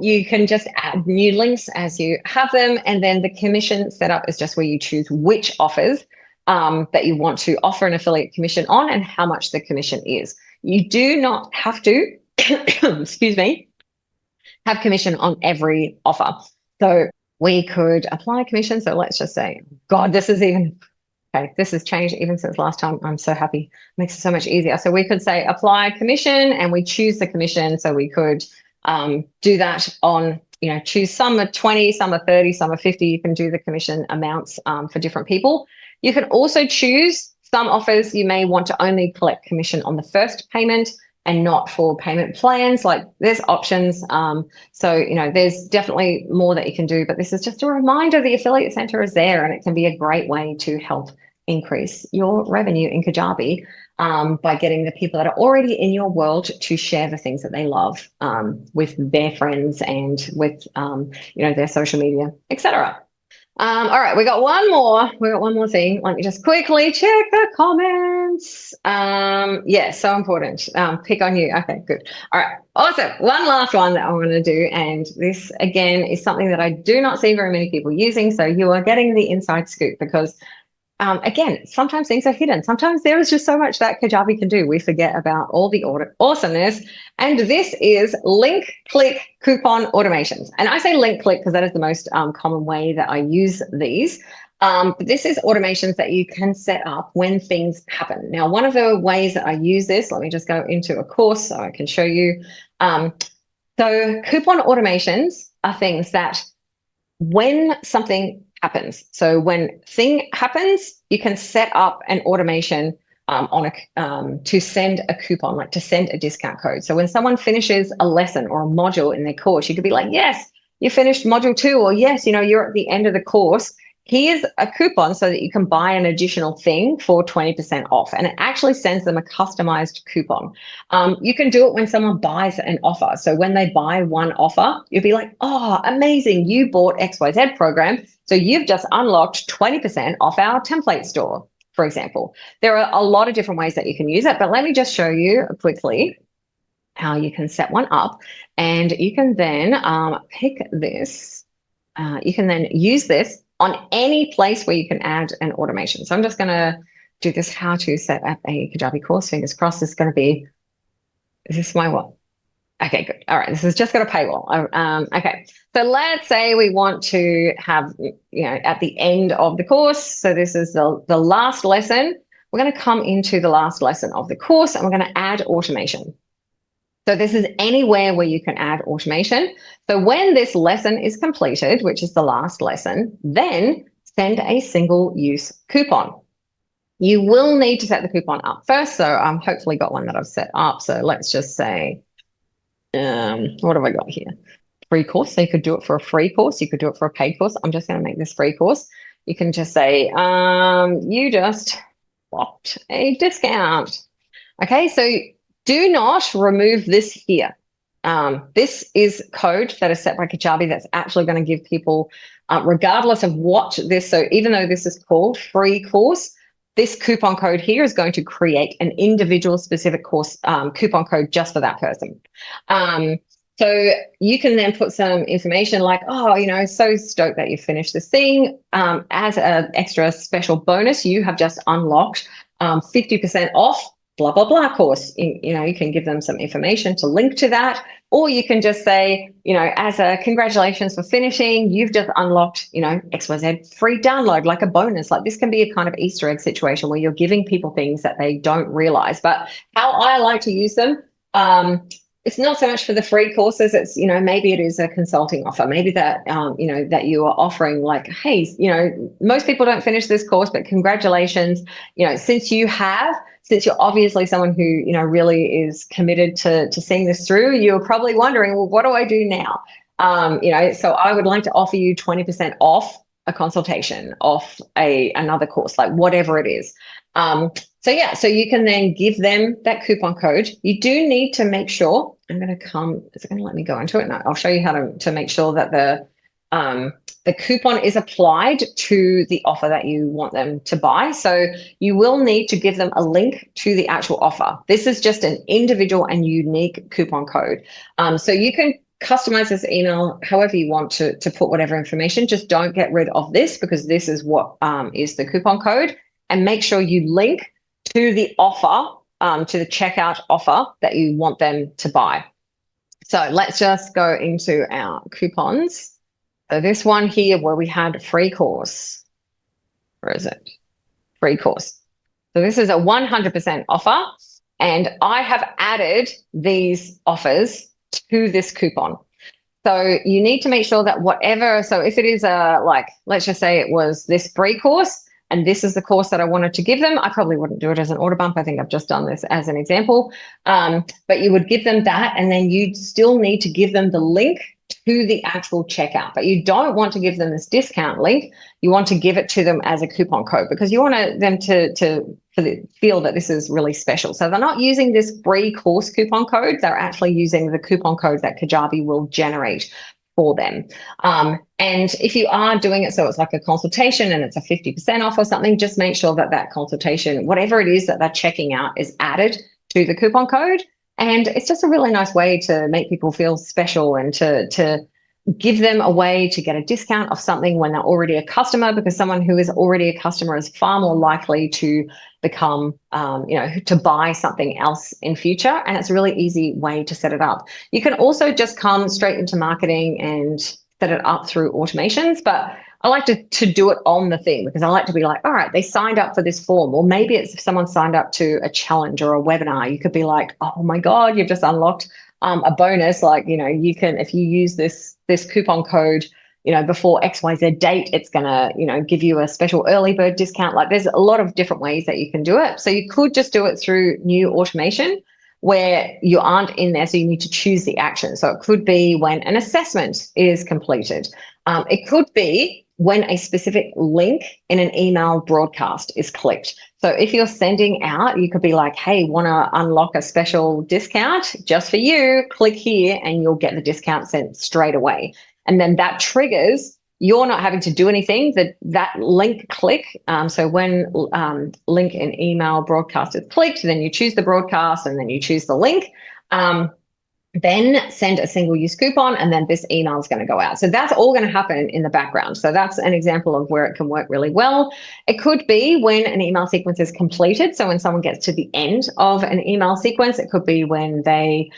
[SPEAKER 1] You can just add new links as you have them. And then the commission setup is just where you choose which offers that you want to offer an affiliate commission on and how much the commission is. You do not have to, excuse me, have commission on every offer. So we could apply commission. So let's just say, God, this has changed even since last time. I'm so happy. It makes it so much easier. So we could say apply commission and we choose the commission. So we could do that on, choose some are 20, some are 30, some are 50. You can do the commission amounts for different people. You can also choose some offers. You may want to only collect commission on the first payment and not for payment plans. Like, there's options. So, there's definitely more that you can do, but this is just a reminder the affiliate center is there, and it can be a great way to help increase your revenue in Kajabi by getting the people that are already in your world to share the things that they love with their friends and with, their social media, etc. All right, we got one more thing. Let me just quickly check the comments. Yeah, so important. Pick on you. Okay, good. All right, awesome. One last one that I'm going to do, and this again is something that I do not see very many people using. So you are getting the inside scoop, because again, sometimes things are hidden. Sometimes there is just so much that Kajabi can do. We forget about all the awesomeness. And this is link click coupon automations. And I say link click because that is the most common way that I use these. But this is automations that you can set up when things happen. Now, one of the ways that I use this, let me just go into a course so I can show you. So coupon automations are things that when something happens. So when thing happens, you can set up an automation to send a coupon, like to send a discount code. So when someone finishes a lesson or a module in their course, you could be like, yes, you finished module 2, or yes, you're at the end of the course. Here's a coupon so that you can buy an additional thing for 20% off. And it actually sends them a customized coupon. You can do it when someone buys an offer. So when they buy one offer, you'll be like, oh, amazing, you bought XYZ program. So you've just unlocked 20% off our template store, for example. There are a lot of different ways that you can use it, but let me just show you quickly how you can set one up. And you can then pick this. You can then use this on any place where you can add an automation. So I'm just going to do this how to set up a Kajabi course. Fingers crossed this is going to be, is this my what? Okay, good. All right, this is just got a paywall. Okay, so let's say we want to have, at the end of the course, so this is the last lesson, we're going to come into the last lesson of the course and we're going to add automation. So this is anywhere where you can add automation. So when this lesson is completed, which is the last lesson, then send a single use coupon. You will need to set the coupon up first. So I've hopefully got one that I've set up. So let's just say, what have I got here? Free course. So you could do it for a free course. You could do it for a paid course. I'm just going to make this free course. You can just say, you just blocked a discount. Okay, so do not remove this here. This is code that is set by Kajabi that's actually going to give people, regardless of what this, so even though this is called free course, this coupon code here is going to create an individual specific course coupon code just for that person. So you can then put some information like, oh, so stoked that you finished this thing. As an extra special bonus, you have just unlocked 50% off blah, blah, blah course. You can give them some information to link to that. Or you can just say, as a congratulations for finishing, you've just unlocked, XYZ free download, like a bonus. Like this can be a kind of Easter egg situation where you're giving people things that they don't realize. But how I like to use them, it's not so much for the free courses. It's, maybe it is a consulting offer. Maybe that, that you are offering like, hey, most people don't finish this course, but congratulations, since you're obviously someone who, really is committed to seeing this through, you're probably wondering, well, what do I do now? So I would like to offer you 20% off a consultation, off another course, like whatever it is. So you can then give them that coupon code. You do need to make sure, is it going to let me go into it? No, I'll show you how to make sure that the coupon is applied to the offer that you want them to buy. So you will need to give them a link to the actual offer. This is just an individual and unique coupon code. So you can customize this email however you want to put whatever information. Just don't get rid of this, because this is what is the coupon code. And make sure you link to the offer, to the checkout offer that you want them to buy. So let's just go into our coupons. So this one here where we had free course. Where is it? Free course. So this is a 100% offer. And I have added these offers to this coupon. So you need to make sure that so if it is let's just say it was this free course, and this is the course that I wanted to give them, I probably wouldn't do it as an order bump. I think I've just done this as an example. But you would give them that, and then you'd still need to give them the link to the actual checkout. But you don't want to give them this discount link. You want to give it to them as a coupon code, because you want them to feel that this is really special. So they're not using this free course coupon code. They're actually using the coupon code that Kajabi will generate for them. And if you are doing it so it's like a consultation and it's a 50% off or something, just make sure that consultation, whatever it is that they're checking out, is added to the coupon code. And it's just a really nice way to make people feel special and to give them a way to get a discount off something when they're already a customer, because someone who is already a customer is far more likely to become, to buy something else in future. And it's a really easy way to set it up. You can also just come straight into marketing and set it up through automations, but I like to do it on the thing, because I like to be like, all right, they signed up for this form. Or maybe it's if someone signed up to a challenge or a webinar, you could be like, oh my God, you've just unlocked a bonus. Like, you can, if you use this coupon code, before XYZ date, it's going to, give you a special early bird discount. Like there's a lot of different ways that you can do it. So you could just do it through new automation where you aren't in there. So you need to choose the action. So it could be when an assessment is completed. It could be when a specific link in an email broadcast is clicked. So if you're sending out, you could be like, hey, want to unlock a special discount just for you, click here and you'll get the discount sent straight away. And then that triggers, you're not having to do anything, that link click. So when link in email broadcast is clicked, then you choose the broadcast and then you choose the link. Then send a single use coupon, and then this email is going to go out. So that's all going to happen in the background. So that's an example of where it can work really well. It could be when an email sequence is completed. So when someone gets to the end of an email sequence, it could be when they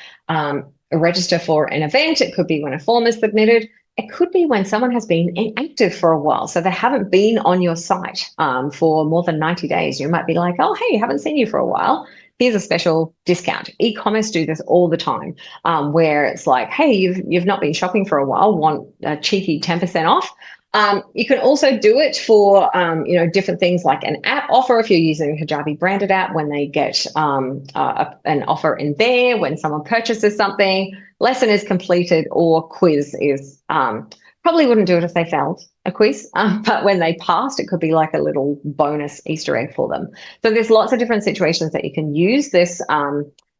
[SPEAKER 1] register for an event. It could be when a form is submitted. It could be when someone has been inactive for a while. So they haven't been on your site for more than 90 days. You might be like, oh, hey, haven't seen you for a while. Here's a special discount. E-commerce do this all the time, where it's like, hey, you've not been shopping for a while, want a cheeky 10% off. You can also do it for different things like an app offer if you're using a Kajabi branded app, when they get an offer in there, when someone purchases something, lesson is completed, or quiz is probably wouldn't do it if they failed a quiz, but when they passed, it could be like a little bonus Easter egg for them. So there's lots of different situations that you can use this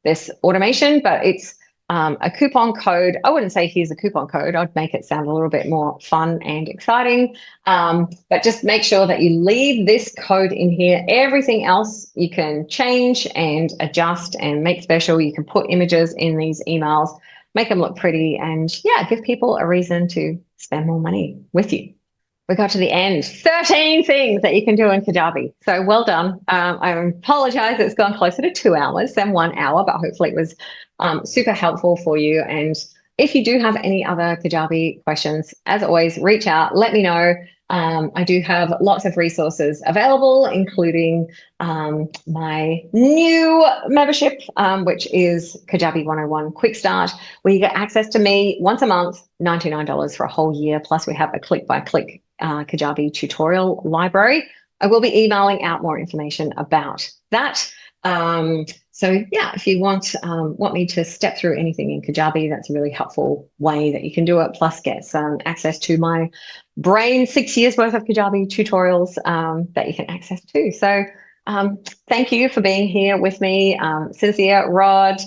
[SPEAKER 1] this automation, but it's a coupon code. I wouldn't say here's a coupon code. I'd make it sound a little bit more fun and exciting. But just make sure that you leave this code in here. Everything else you can change and adjust and make special. You can put images in these emails. make them look pretty, and yeah, give people a reason to spend more money with you. We got to the end. 13 things that you can do in Kajabi. So well done. I apologize, it's gone closer to 2 hours than 1 hour, but hopefully it was super helpful for you. And if you do have any other Kajabi questions, as always, reach out, let me know. I do have lots of resources available, including my new membership, which is Kajabi 101 Quick Start, where you get access to me once a month, $99 for a whole year. Plus, we have a click-by-click Kajabi tutorial library. I will be emailing out more information about that. So yeah, if you want me to step through anything in Kajabi, that's a really helpful way that you can do it. Plus get some access to my brain 6 years worth of Kajabi tutorials that you can access too. So thank you for being here with me. Cynthia, Rod,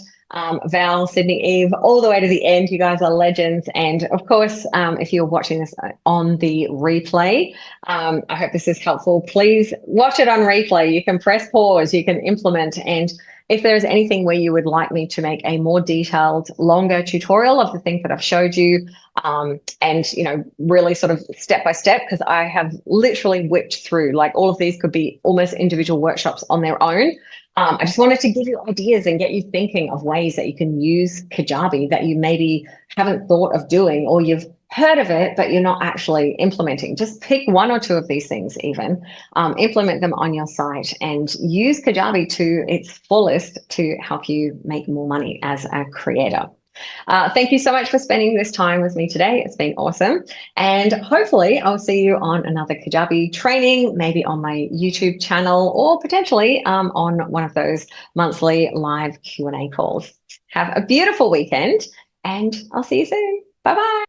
[SPEAKER 1] Val, Sydney, Eve, all the way to the end. You guys are legends. And of course, if you're watching this on the replay, I hope this is helpful. Please watch it on replay. You can press pause, you can implement. And if there's anything where you would like me to make a more detailed, longer tutorial of the things that I've showed you, and really sort of step by step, because I have literally whipped through, like, all of these could be almost individual workshops on their own. I just wanted to give you ideas and get you thinking of ways that you can use Kajabi that you maybe haven't thought of doing, or you've heard of it, but you're not actually implementing. Just pick one or two of these things even, implement them on your site, and use Kajabi to its fullest to help you make more money as a creator. Thank you so much for spending this time with me today. It's been awesome. And hopefully I'll see you on another Kajabi training, maybe on my YouTube channel, or potentially on one of those monthly live Q&A calls. Have a beautiful weekend, and I'll see you soon. Bye-bye.